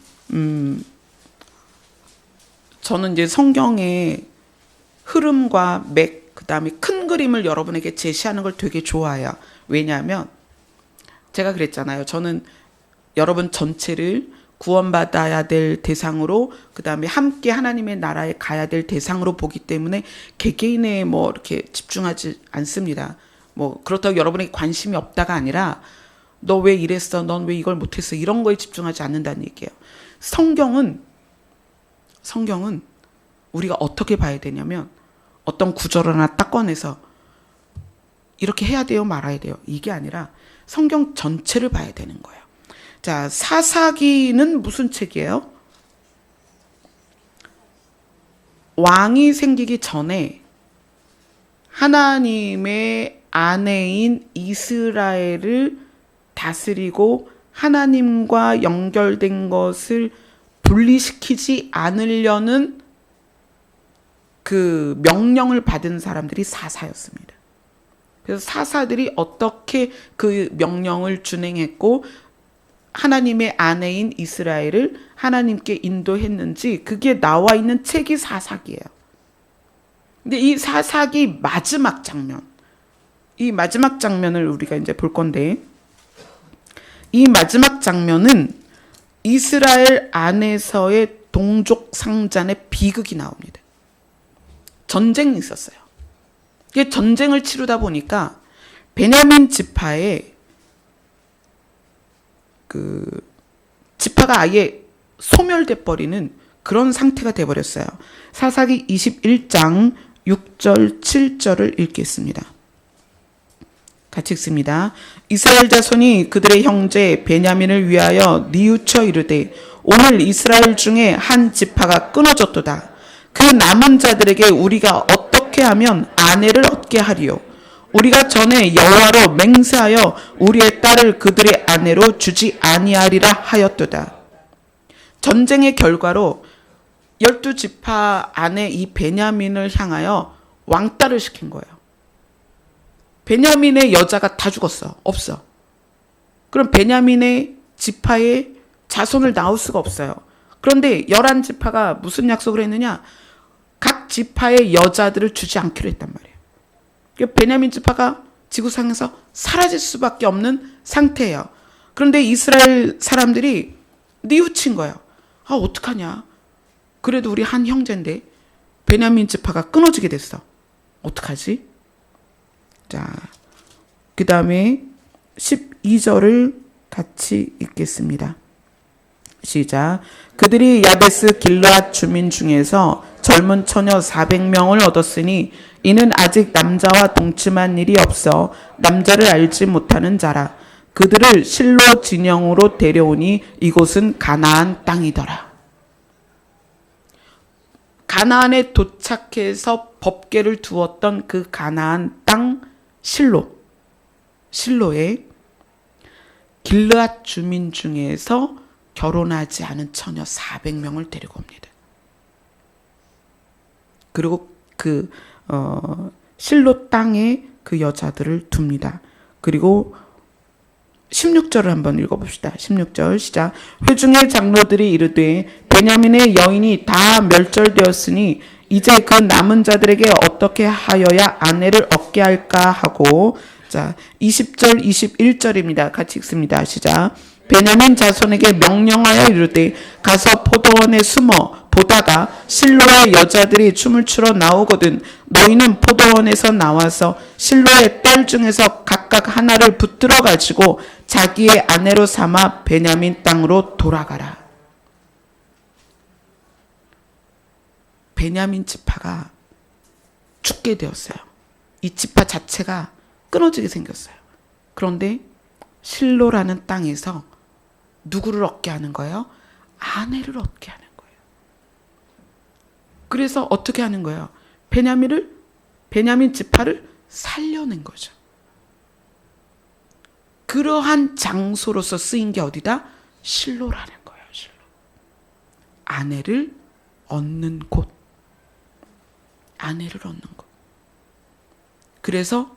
저는 이제 성경의 흐름과 맥, 그 다음에 큰 그림을 여러분에게 제시하는 걸 되게 좋아해요. 왜냐하면 제가 그랬잖아요. 저는 여러분 전체를 구원받아야 될 대상으로, 그 다음에 함께 하나님의 나라에 가야 될 대상으로 보기 때문에 개개인에 뭐 이렇게 집중하지 않습니다. 뭐 그렇다고 여러분에게 관심이 없다가 아니라 너 왜 이랬어? 넌 왜 이걸 못했어? 이런 거에 집중하지 않는다는 얘기예요. 성경은 우리가 어떻게 봐야 되냐면 어떤 구절을 하나 딱 꺼내서 이렇게 해야 돼요, 말아야 돼요. 이게 아니라 성경 전체를 봐야 되는 거예요. 자, 사사기는 무슨 책이에요? 왕이 생기기 전에 하나님의 아내인 이스라엘을 다스리고 하나님과 연결된 것을 분리시키지 않으려는 그 명령을 받은 사람들이 사사였습니다. 그래서 사사들이 어떻게 그 명령을 준행했고 하나님의 아내인 이스라엘을 하나님께 인도했는지 그게 나와 있는 책이 사사기예요. 근데 이 사사기 마지막 장면, 이 마지막 장면을 우리가 이제 볼 건데, 이 마지막 장면은 이스라엘 안에서의 동족 상잔의 비극이 나옵니다. 전쟁이 있었어요. 이게 전쟁을 치르다 보니까 베냐민 지파에 그 지파가 아예 소멸돼 버리는 그런 상태가 돼 버렸어요. 사사기 21장 6절 7절을 읽겠습니다. 같이 읽습니다. 이스라엘 자손이 그들의 형제 베냐민을 위하여 뉘우쳐 이르되 오늘 이스라엘 중에 한 지파가 끊어졌도다. 그 남은 자들에게 우리가 어떻게 하면 아내를 얻게 하리요? 우리가 전에 여호와로 맹세하여 우리의 딸을 그들의 아내로 주지 아니하리라 하였도다. 전쟁의 결과로 12지파 안에 이 베냐민을 향하여 왕따를 시킨 거예요. 베냐민의 여자가 다 죽었어. 없어. 그럼 베냐민의 지파의 자손을 낳을 수가 없어요. 그런데 11지파가 무슨 약속을 했느냐? 각 지파의 여자들을 주지 않기로 했단 말이에요. 베냐민 지파가 지구상에서 사라질 수밖에 없는 상태예요. 그런데 이스라엘 사람들이 뉘우친 거예요. 아, 어떡하냐. 그래도 우리 한 형제인데 베냐민 지파가 끊어지게 됐어. 어떡하지? 자, 그 다음에 12절을 같이 읽겠습니다. 시작. 그들이 야베스 길르앗 주민 중에서 젊은 처녀 400명을 얻었으니 이는 아직 남자와 동침한 일이 없어 남자를 알지 못하는 자라. 그들을 실로 진영으로 데려오니 이곳은 가나안 땅이더라. 가나안에 도착해서 법궤를 두었던 그 가나안 땅 실로에 길르앗 주민 중에서 결혼하지 않은 처녀 400명을 데리고 옵니다. 그리고 그 실로 땅에 그 여자들을 둡니다. 그리고 16절을 한번 읽어봅시다. 16절 시작. 회중의 장로들이 이르되 베냐민의 여인이 다 멸절되었으니 이제 그 남은 자들에게 어떻게 하여야 아내를 얻게 할까 하고, 자 20절 21절입니다. 같이 읽습니다. 시작. 베냐민 자손에게 명령하여 이르되 가서 포도원에 숨어 보다가 실로의 여자들이 춤을 추러 나오거든 너희는 포도원에서 나와서 실로의 딸 중에서 각각 하나를 붙들어 가지고 자기의 아내로 삼아 베냐민 땅으로 돌아가라. 베냐민 지파가 죽게 되었어요. 이 지파 자체가 끊어지게 생겼어요. 그런데 실로라는 땅에서 누구를 얻게 하는 거예요? 아내를 얻게 하는 거예요. 그래서 어떻게 하는 거예요? 베냐민 지파를 살려낸 거죠. 그러한 장소로서 쓰인 게 어디다? 실로라는 거예요. 실로. 아내를 얻는 곳. 아내를 얻는 곳. 그래서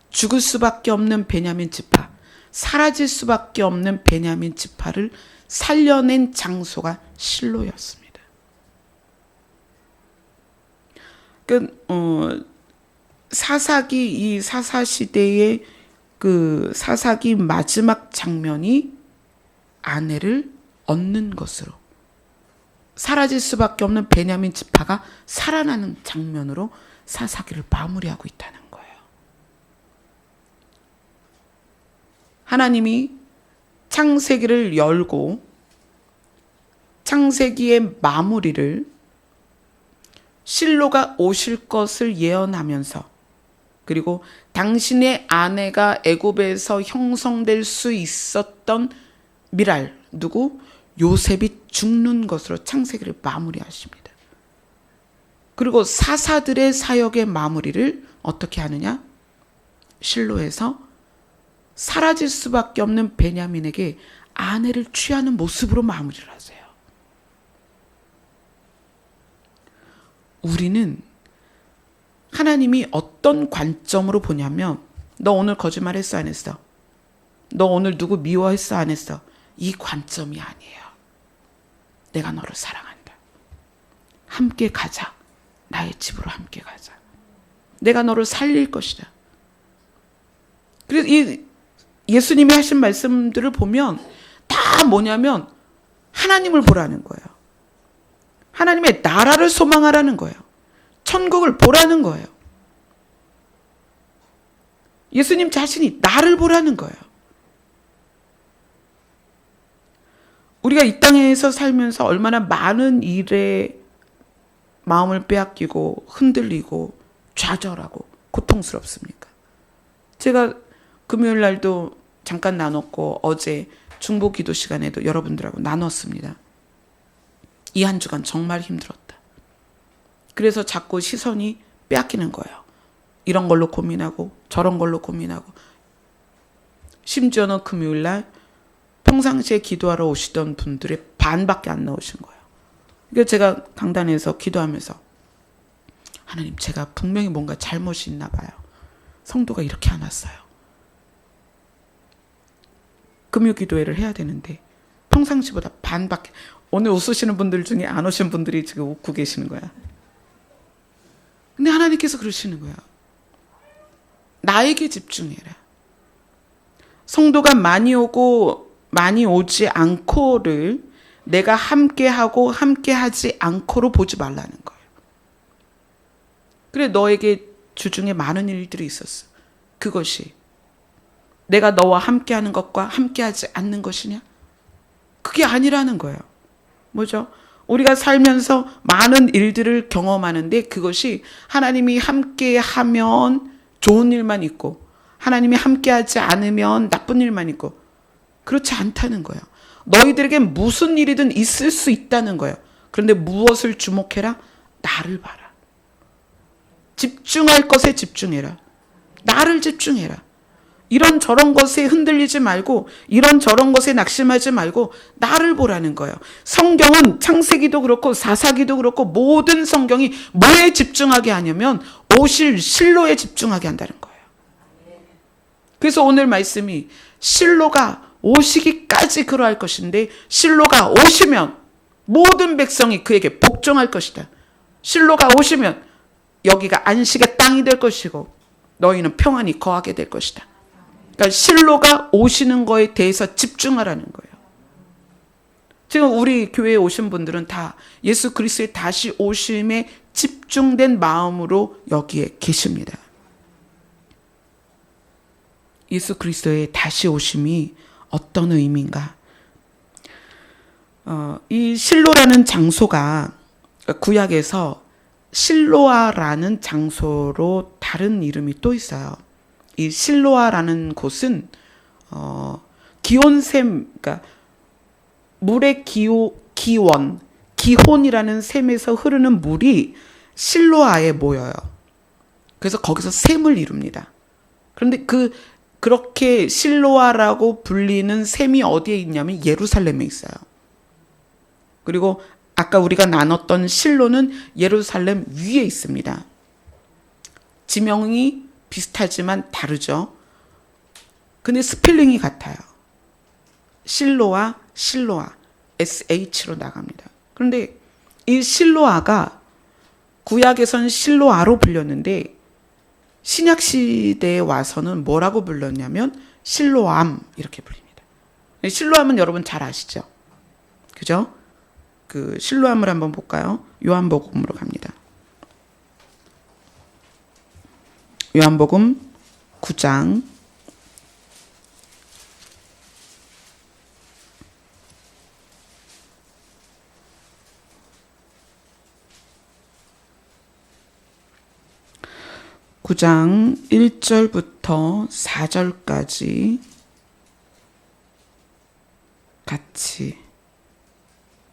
죽을 수밖에 없는 베냐민 지파, 사라질 수밖에 없는 베냐민 지파를 살려낸 장소가 실로였습니다. 사사기 이 사사 시대의 그 사사기 마지막 장면이 아내를 얻는 것으로, 사라질 수밖에 없는 베냐민 지파가 살아나는 장면으로 사사기를 마무리하고 있다는 거예요. 하나님이 창세기를 열고 창세기의 마무리를 실로가 오실 것을 예언하면서, 그리고 당신의 아내가 애굽에서 형성될 수 있었던 미랄, 누구? 요셉이 죽는 것으로 창세기를 마무리하십니다. 그리고 사사들의 사역의 마무리를 어떻게 하느냐? 실로에서 사라질 수밖에 없는 베냐민에게 아내를 취하는 모습으로 마무리를 하세요. 우리는 하나님이 어떤 관점으로 보냐면 너 오늘 거짓말했어 안 했어? 너 오늘 누구 미워했어 안 했어? 이 관점이 아니에요. 내가 너를 사랑한다. 함께 가자. 나의 집으로 함께 가자. 내가 너를 살릴 것이다. 그래서 이 예수님이 하신 말씀들을 보면 다 뭐냐면 하나님을 보라는 거예요. 하나님의 나라를 소망하라는 거예요. 천국을 보라는 거예요. 예수님 자신이 나를 보라는 거예요. 우리가 이 땅에서 살면서 얼마나 많은 일에 마음을 빼앗기고 흔들리고 좌절하고 고통스럽습니까? 제가 금요일 날도 잠깐 나눴고 어제 중보 기도 시간에도 여러분들하고 나눴습니다. 이 한 주간 정말 힘들었다. 그래서 자꾸 시선이 빼앗기는 거예요. 이런 걸로 고민하고 저런 걸로 고민하고, 심지어는 금요일 날 평상시에 기도하러 오시던 분들의 반밖에 안 나오신 거예요. 그래서 제가 강단에서 기도하면서 하나님, 제가 분명히 뭔가 잘못이 있나 봐요. 성도가 이렇게 안 왔어요. 금요 기도회를 해야 되는데 평상시보다 반밖에. 오늘 웃으시는 분들 중에 안 오신 분들이 지금 웃고 계시는 거야. 근데 하나님께서 그러시는 거야. 나에게 집중해라. 성도가 많이 오고 많이 오지 않고를 내가 함께하고 함께하지 않고로 보지 말라는 거예요. 그래, 너에게 주중에 많은 일들이 있었어. 그것이 내가 너와 함께하는 것과 함께하지 않는 것이냐? 그게 아니라는 거예요. 뭐죠? 우리가 살면서 많은 일들을 경험하는데 그것이 하나님이 함께하면 좋은 일만 있고 하나님이 함께하지 않으면 나쁜 일만 있고, 그렇지 않다는 거예요. 너희들에게 무슨 일이든 있을 수 있다는 거예요. 그런데 무엇을 주목해라? 나를 봐라. 집중할 것에 집중해라. 나를 집중해라. 이런저런 것에 흔들리지 말고 이런저런 것에 낙심하지 말고 나를 보라는 거예요. 성경은 창세기도 그렇고 사사기도 그렇고 모든 성경이 뭐에 집중하게 하냐면 오실 실로에 집중하게 한다는 거예요. 그래서 오늘 말씀이 실로가 오시기까지 그러할 것인데 실로가 오시면 모든 백성이 그에게 복종할 것이다. 실로가 오시면 여기가 안식의 땅이 될 것이고 너희는 평안히 거하게 될 것이다. 그러니까 실로가 오시는 거에 대해서 집중하라는 거예요. 지금 우리 교회에 오신 분들은 다 예수 그리스도의 다시 오심에 집중된 마음으로 여기에 계십니다. 예수 그리스도의 다시 오심이 어떤 의미인가? 이 실로라는 장소가 구약에서 실로아라는 장소로 다른 이름이 또 있어요. 이 실로아라는 곳은 기온샘, 그러니까 물의 기혼이라는 샘에서 흐르는 물이 실로아에 모여요. 그래서 거기서 샘을 이룹니다. 그런데 그렇게 실로아라고 불리는 샘이 어디에 있냐면 예루살렘에 있어요. 그리고 아까 우리가 나눴던 실로는 예루살렘 위에 있습니다. 지명이 비슷하지만 다르죠. 근데 스펠링이 같아요. 실로아, SH로 나갑니다. 그런데 이 실로아가 구약에선 실로아로 불렸는데 신약 시대에 와서는 뭐라고 불렀냐면 실로암 이렇게 불립니다. 실로암은 여러분 잘 아시죠? 그죠? 그 실로암을 한번 볼까요? 요한복음으로 갑니다. 요한복음 9장 1절부터 4절까지 같이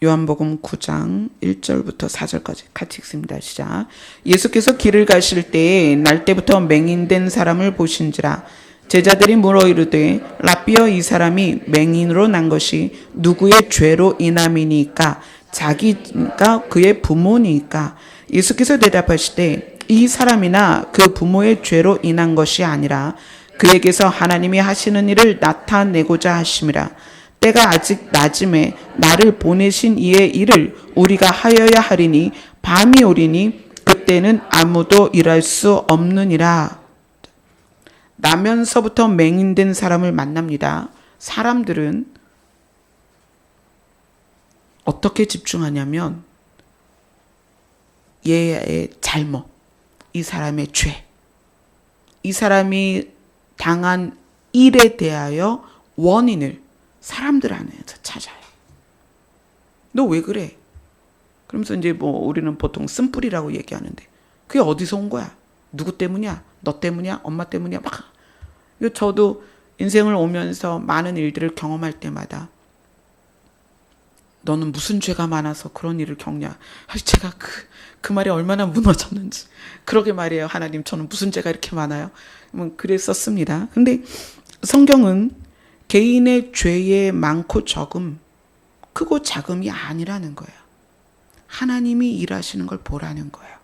요한복음 9장 1절부터 4절까지 같이 읽습니다. 시작. 예수께서 길을 가실 때에 날 때부터 맹인된 사람을 보신지라. 제자들이 물어 이르되 라삐여, 이 사람이 맹인으로 난 것이 누구의 죄로 인함이니까? 자기가 그의 부모니까? 예수께서 대답하시되 이 사람이나 그 부모의 죄로 인한 것이 아니라 그에게서 하나님이 하시는 일을 나타내고자 하심이라. 때가 아직 낮음에 나를 보내신 이의 일을 우리가 하여야 하리니 밤이 오리니 그때는 아무도 일할 수 없느니라. 나면서부터 맹인된 사람을 만납니다. 사람들은 어떻게 집중하냐면 얘의 잘못, 이 사람의 죄, 이 사람이 당한 일에 대하여 원인을 사람들 안에서 찾아요. 너 왜 그래? 그러면서 이제 우리는 보통 쓴뿌리라고 얘기하는데 그게 어디서 온 거야? 누구 때문이야? 너 때문이야? 엄마 때문이야? 막. 저도 인생을 오면서 많은 일들을 경험할 때마다 너는 무슨 죄가 많아서 그런 일을 겪냐? 제가 그 말이 얼마나 무너졌는지. 그러게 말이에요. 하나님, 저는 무슨 죄가 이렇게 많아요? 그랬었습니다. 근데 성경은 개인의 죄의 많고 적음, 크고 작음이 아니라는 거예요. 하나님이 일하시는 걸 보라는 거예요.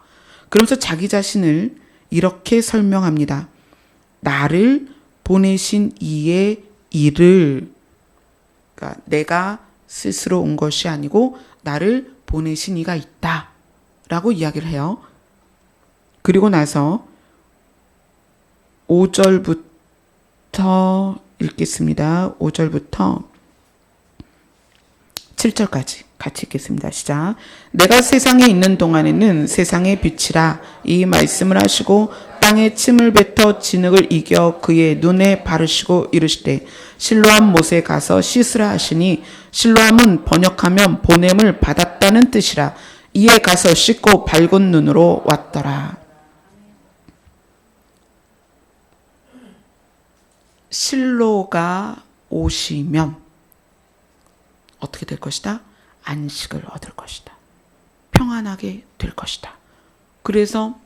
그러면서 자기 자신을 이렇게 설명합니다. 나를 보내신 이의 일을, 그러니까 내가 스스로 온 것이 아니고 나를 보내신 이가 있다 라고 이야기를 해요. 그리고 나서 5절부터 읽겠습니다. 5절부터 7절까지 같이 읽겠습니다. 시작. 내가 세상에 있는 동안에는 세상의 빛이라 이 말씀을 하시고 땅에 침을 뱉어 진흙을 이겨 그의 눈에 바르시고 이르시되 실로암 못에 가서 씻으라 하시니 실로암은 번역하면 보냄을 받았다는 뜻이라. 이에 가서 씻고 밝은 눈으로 왔더라. 실로가 오시면 어떻게 될 것이다? 안식을 얻을 것이다. 평안하게 될 것이다. 그래서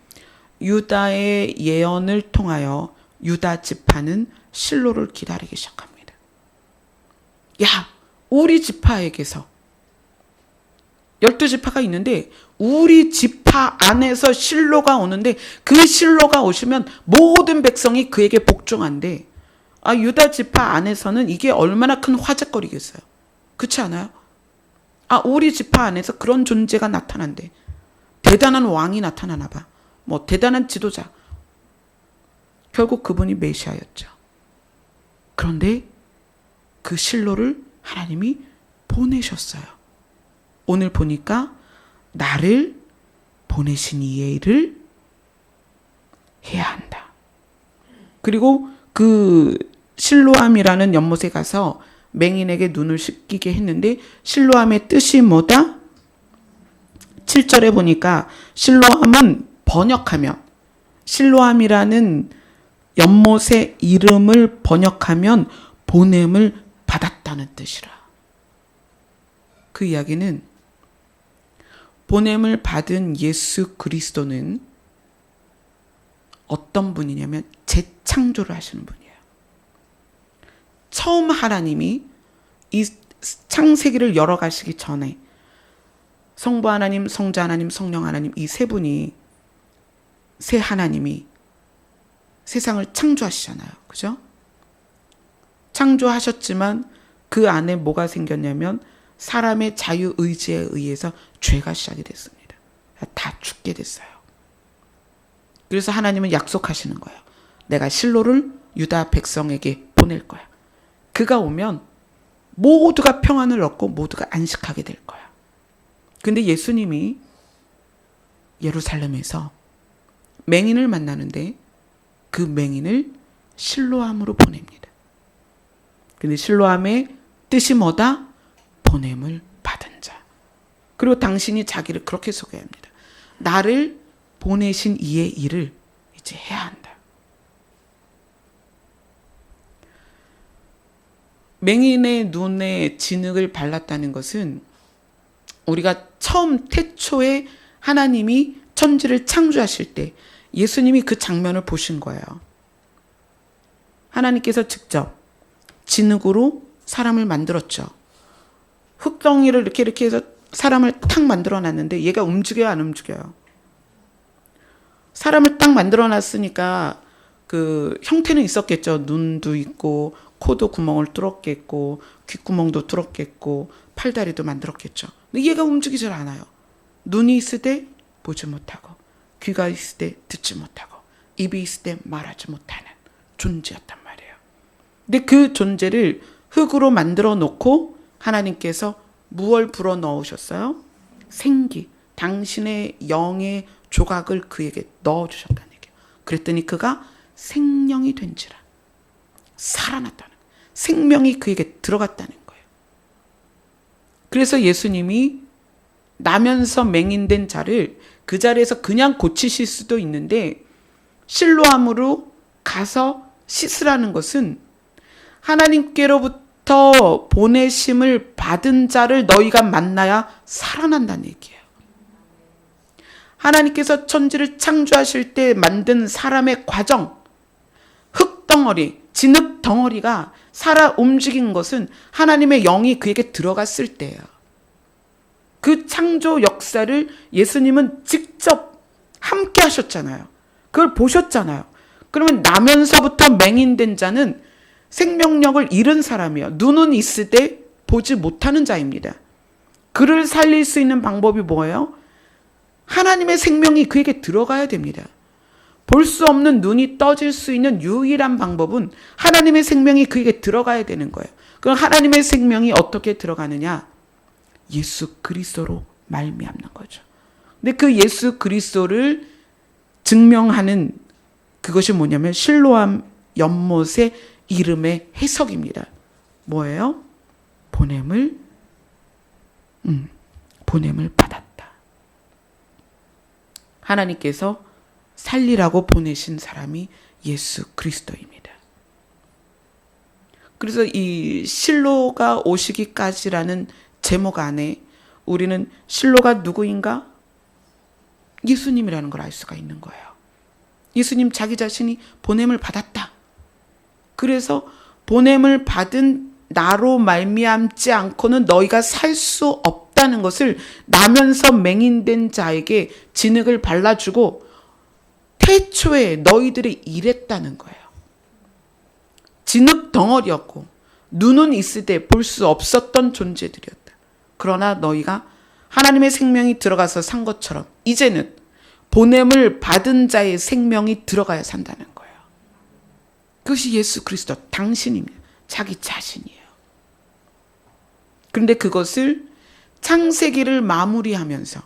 유다의 예언을 통하여 유다 지파는 실로를 기다리기 시작합니다. 야, 우리 지파에게서 12지파가 있는데 우리 지파 안에서 실로가 오는데 그 실로가 오시면 모든 백성이 그에게 복종한대. 유다 지파 안에서는 이게 얼마나 큰 화제거리겠어요. 그렇지 않아요? 우리 지파 안에서 그런 존재가 나타난대. 대단한 왕이 나타나나 봐. 대단한 지도자. 결국 그분이 메시아였죠. 그런데 그 실로를 하나님이 보내셨어요. 오늘 보니까 나를 보내신 이의 일을 해야 한다. 그리고 그 실로암이라는 연못에 가서 맹인에게 눈을 씻기게 했는데 실로암의 뜻이 뭐다? 7절에 보니까 실로암은 번역하면, 실로암이라는 연못의 이름을 번역하면 보냄을 받았다는 뜻이라. 그 이야기는 보냄을 받은 예수 그리스도는 어떤 분이냐면 재창조를 하시는 분이에요. 처음 하나님이 이 창세기를 열어가시기 전에 성부 하나님, 성자 하나님, 성령 하나님 이 세 분이, 세 하나님이 세상을 창조하시잖아요. 그죠? 창조하셨지만 그 안에 뭐가 생겼냐면 사람의 자유의지에 의해서 죄가 시작이 됐습니다. 다 죽게 됐어요. 그래서 하나님은 약속하시는 거예요. 내가 실로를 유다 백성에게 보낼 거야. 그가 오면 모두가 평안을 얻고 모두가 안식하게 될 거야. 근데 예수님이 예루살렘에서 맹인을 만나는데 그 맹인을 실로암으로 보냅니다. 근데 실로암의 뜻이 뭐다? 보냄을 받은 자. 그리고 당신이 자기를 그렇게 소개합니다. 나를 보내신 이의 일을 이제 해야 한다. 맹인의 눈에 진흙을 발랐다는 것은 우리가 처음 태초에 하나님이 천지를 창조하실 때 예수님이 그 장면을 보신 거예요. 하나님께서 직접 진흙으로 사람을 만들었죠. 흙덩이를 이렇게 해서 사람을 탁 만들어 놨는데 얘가 움직여요, 안 움직여요? 사람을 딱 만들어 놨으니까 그 형태는 있었겠죠. 눈도 있고 코도 구멍을 뚫었겠고 귓구멍도 뚫었겠고 팔다리도 만들었겠죠. 근데 얘가 움직이질 않아요. 눈이 있을 때 보지 못하고 귀가 있을 때 듣지 못하고 입이 있을 때 말하지 못하는 존재였단 말이에요. 근데 그 존재를 흙으로 만들어 놓고 하나님께서 무엇을 불어 넣으셨어요? 생기, 당신의 영의 조각을 그에게 넣어주셨다는 얘기예요. 그랬더니 그가 생명이 된지라. 살아났다는, 생명이 그에게 들어갔다는 거예요. 그래서 예수님이 나면서 맹인된 자를 그 자리에서 그냥 고치실 수도 있는데 실로암으로 가서 씻으라는 것은 하나님께로부터 보내심을 받은 자를 너희가 만나야 살아난다는 얘기예요. 하나님께서 천지를 창조하실 때 만든 사람의 과정, 흙덩어리, 진흙덩어리가 살아 움직인 것은 하나님의 영이 그에게 들어갔을 때예요. 그 창조 역사를 예수님은 직접 함께 하셨잖아요. 그걸 보셨잖아요. 그러면 나면서부터 맹인된 자는 생명력을 잃은 사람이에요. 눈은 있을 때 보지 못하는 자입니다. 그를 살릴 수 있는 방법이 뭐예요? 하나님의 생명이 그에게 들어가야 됩니다. 볼 수 없는 눈이 떠질 수 있는 유일한 방법은 하나님의 생명이 그에게 들어가야 되는 거예요. 그럼 하나님의 생명이 어떻게 들어가느냐? 예수 그리스도로 말미암는 거죠. 근데 그 예수 그리스도를 증명하는 그것이 뭐냐면 실로암 연못의 이름의 해석입니다. 뭐예요? 보냄을 받았다. 하나님께서 살리라고 보내신 사람이 예수 그리스도입니다. 그래서 이 실로가 오시기까지라는 제목 안에 우리는 실로가 누구인가? 예수님이라는 걸 알 수가 있는 거예요. 예수님 자기 자신이 보냄을 받았다. 그래서 보냄을 받은 나로 말미암지 않고는 너희가 살 수 없다는 것을 나면서 맹인된 자에게 진흙을 발라주고 태초에 너희들이 이랬다는 거예요. 진흙 덩어리였고 눈은 있을 때 볼 수 없었던 존재들이었다. 그러나 너희가 하나님의 생명이 들어가서 산 것처럼 이제는 보냄을 받은 자의 생명이 들어가야 산다는 거예요. 그것이 예수 그리스도 당신입니다. 자기 자신이에요. 그런데 그것을 창세기를 마무리하면서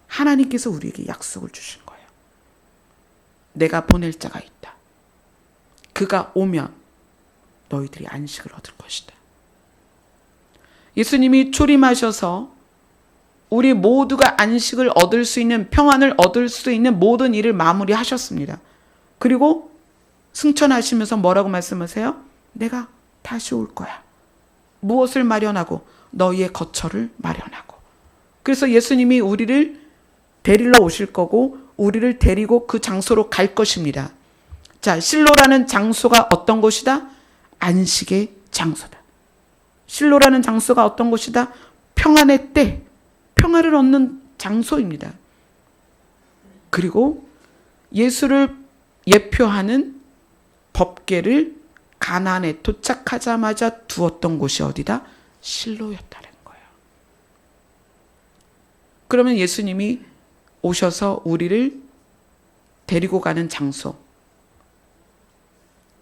하나님께서 우리에게 약속을 주신 거예요. 내가 보낼 자가 있다. 그가 오면 너희들이 안식을 얻을 것이다. 예수님이 초림하셔서 우리 모두가 안식을 얻을 수 있는, 평안을 얻을 수 있는 모든 일을 마무리하셨습니다. 그리고 승천하시면서 뭐라고 말씀하세요? 내가 다시 올 거야. 무엇을 마련하고? 너희의 거처를 마련하고. 그래서 예수님이 우리를 데리러 오실 거고 우리를 데리고 그 장소로 갈 것입니다. 자, 실로라는 장소가 어떤 곳이다? 안식의 장소다. 실로라는 장소가 어떤 곳이다? 평안의 때, 평안을 얻는 장소입니다. 그리고 예수를 예표하는 법궤를 가나안에 도착하자마자 두었던 곳이 어디다? 실로였다는 거예요. 그러면 예수님이 오셔서 우리를 데리고 가는 장소,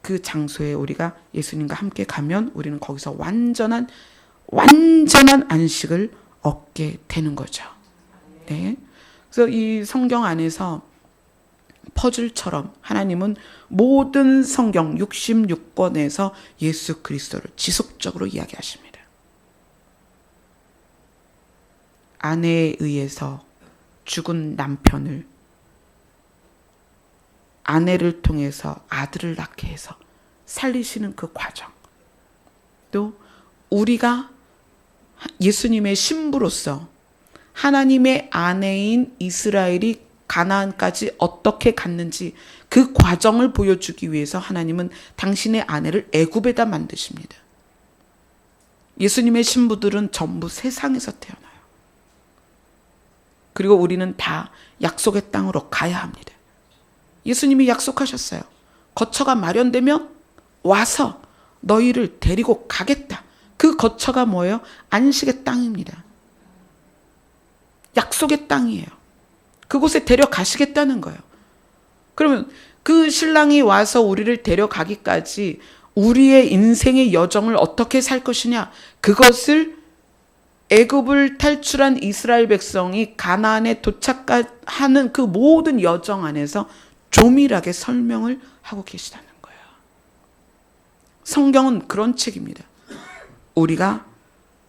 그 장소에 우리가 예수님과 함께 가면 우리는 거기서 완전한 안식을 얻게 되는 거죠. 네. 그래서 이 성경 안에서 퍼즐처럼 하나님은 모든 성경 66권에서 예수 그리스도를 지속적으로 이야기하십니다. 아내에 의해서 죽은 남편을 아내를 통해서 아들을 낳게 해서 살리시는 그 과정, 또 우리가 예수님의 신부로서 하나님의 아내인 이스라엘이 가나안까지 어떻게 갔는지 그 과정을 보여주기 위해서 하나님은 당신의 아내를 애굽에다 만드십니다. 예수님의 신부들은 전부 세상에서 태어나요. 그리고 우리는 다 약속의 땅으로 가야 합니다. 예수님이 약속하셨어요. 거처가 마련되면 와서 너희를 데리고 가겠다. 그 거처가 뭐예요? 안식의 땅입니다. 약속의 땅이에요. 그곳에 데려가시겠다는 거예요. 그러면 그 신랑이 와서 우리를 데려가기까지 우리의 인생의 여정을 어떻게 살 것이냐, 그것을 애굽을 탈출한 이스라엘 백성이 가나안에 도착하는 그 모든 여정 안에서 조밀하게 설명을 하고 계시다는 거예요. 성경은 그런 책입니다. 우리가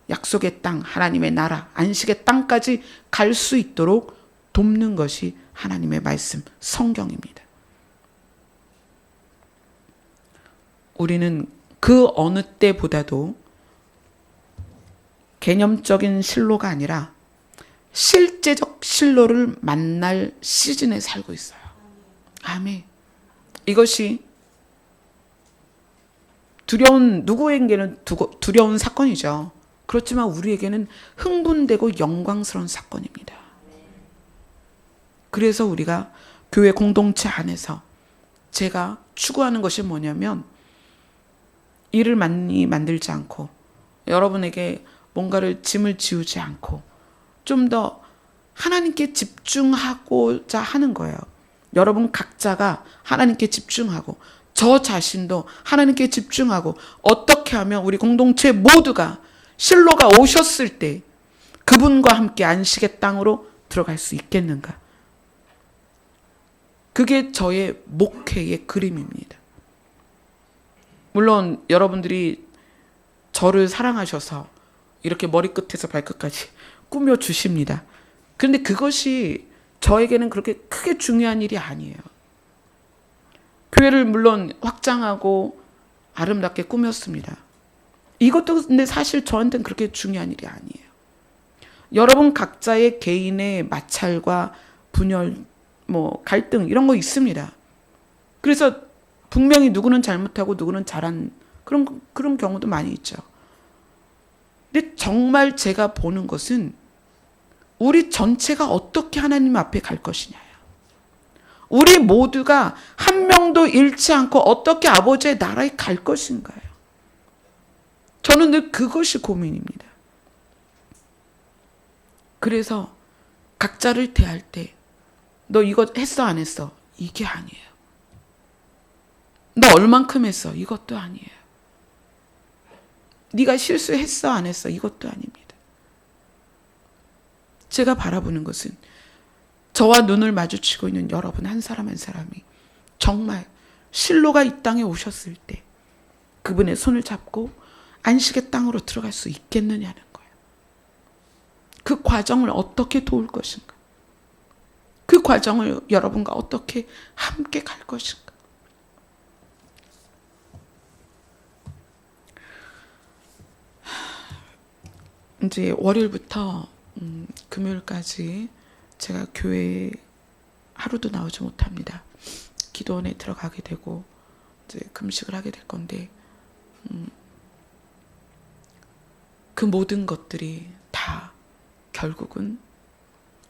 약속의 땅, 하나님의 나라, 안식의 땅까지 갈 수 있도록 돕는 것이 하나님의 말씀, 성경입니다. 우리는 그 어느 때보다도 개념적인 실로가 아니라 실제적 실로를 만날 시즌에 살고 있어요. 아멘. 이것이 누구에게는 두려운 사건이죠. 그렇지만 우리에게는 흥분되고 영광스러운 사건입니다. 그래서 우리가 교회 공동체 안에서 제가 추구하는 것이 뭐냐면, 일을 많이 만들지 않고 여러분에게 뭔가를 짐을 지우지 않고 좀 더 하나님께 집중하고자 하는 거예요. 여러분 각자가 하나님께 집중하고 저 자신도 하나님께 집중하고, 어떻게 하면 우리 공동체 모두가 실로가 오셨을 때 그분과 함께 안식의 땅으로 들어갈 수 있겠는가. 그게 저의 목회의 그림입니다. 물론 여러분들이 저를 사랑하셔서 이렇게 머리끝에서 발끝까지 꾸며주십니다. 그런데 그것이 저에게는 그렇게 크게 중요한 일이 아니에요. 교회를 물론 확장하고 아름답게 꾸몄습니다. 이것도 근데 사실 저한테는 그렇게 중요한 일이 아니에요. 여러분 각자의 개인의 마찰과 분열, 갈등 이런 거 있습니다. 그래서 분명히 누구는 잘못하고 누구는 잘한 그런 경우도 많이 있죠. 근데 정말 제가 보는 것은 우리 전체가 어떻게 하나님 앞에 갈 것이냐예요. 우리 모두가 한 명도 잃지 않고 어떻게 아버지의 나라에 갈 것인가요? 저는 늘 그것이 고민입니다. 그래서 각자를 대할 때 너 이거 했어 안 했어? 이게 아니에요. 너 얼만큼 했어? 이것도 아니에요. 네가 실수했어 안 했어? 이것도 아닙니다. 제가 바라보는 것은 저와 눈을 마주치고 있는 여러분 한 사람 한 사람이 정말 실로가 이 땅에 오셨을 때 그분의 손을 잡고 안식의 땅으로 들어갈 수 있겠느냐는 거예요. 그 과정을 어떻게 도울 것인가? 그 과정을 여러분과 어떻게 함께 갈 것인가? 이제 월요일부터 금요일까지 제가 교회에 하루도 나오지 못합니다. 기도원에 들어가게 되고 이제 금식을 하게 될 건데, 그 모든 것들이 다 결국은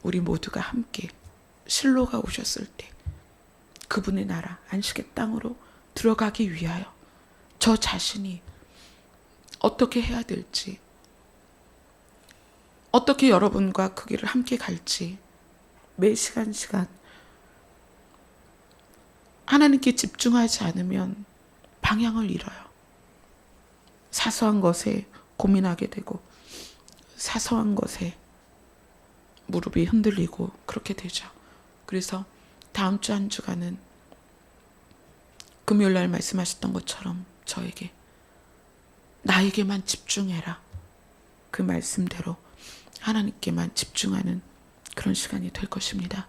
우리 모두가 함께 실로가 오셨을 때 그분의 나라 안식의 땅으로 들어가기 위하여 저 자신이 어떻게 해야 될지, 어떻게 여러분과 그 길을 함께 갈지 매 시간 하나님께 집중하지 않으면 방향을 잃어요. 사소한 것에 고민하게 되고 사소한 것에 무릎이 흔들리고 그렇게 되죠. 그래서 다음 주 한 주간은 금요일 날 말씀하셨던 것처럼 저에게 나에게만 집중해라. 그 말씀대로 하나님께만 집중하는 그런 시간이 될 것입니다.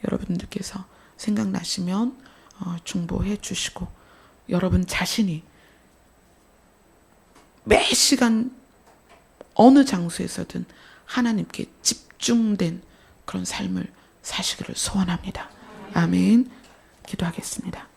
여러분들께서 생각나시면 중보해 주시고, 여러분 자신이 매 시간 어느 장소에서든 하나님께 집중된 그런 삶을 사시기를 소원합니다. 아멘. 기도하겠습니다.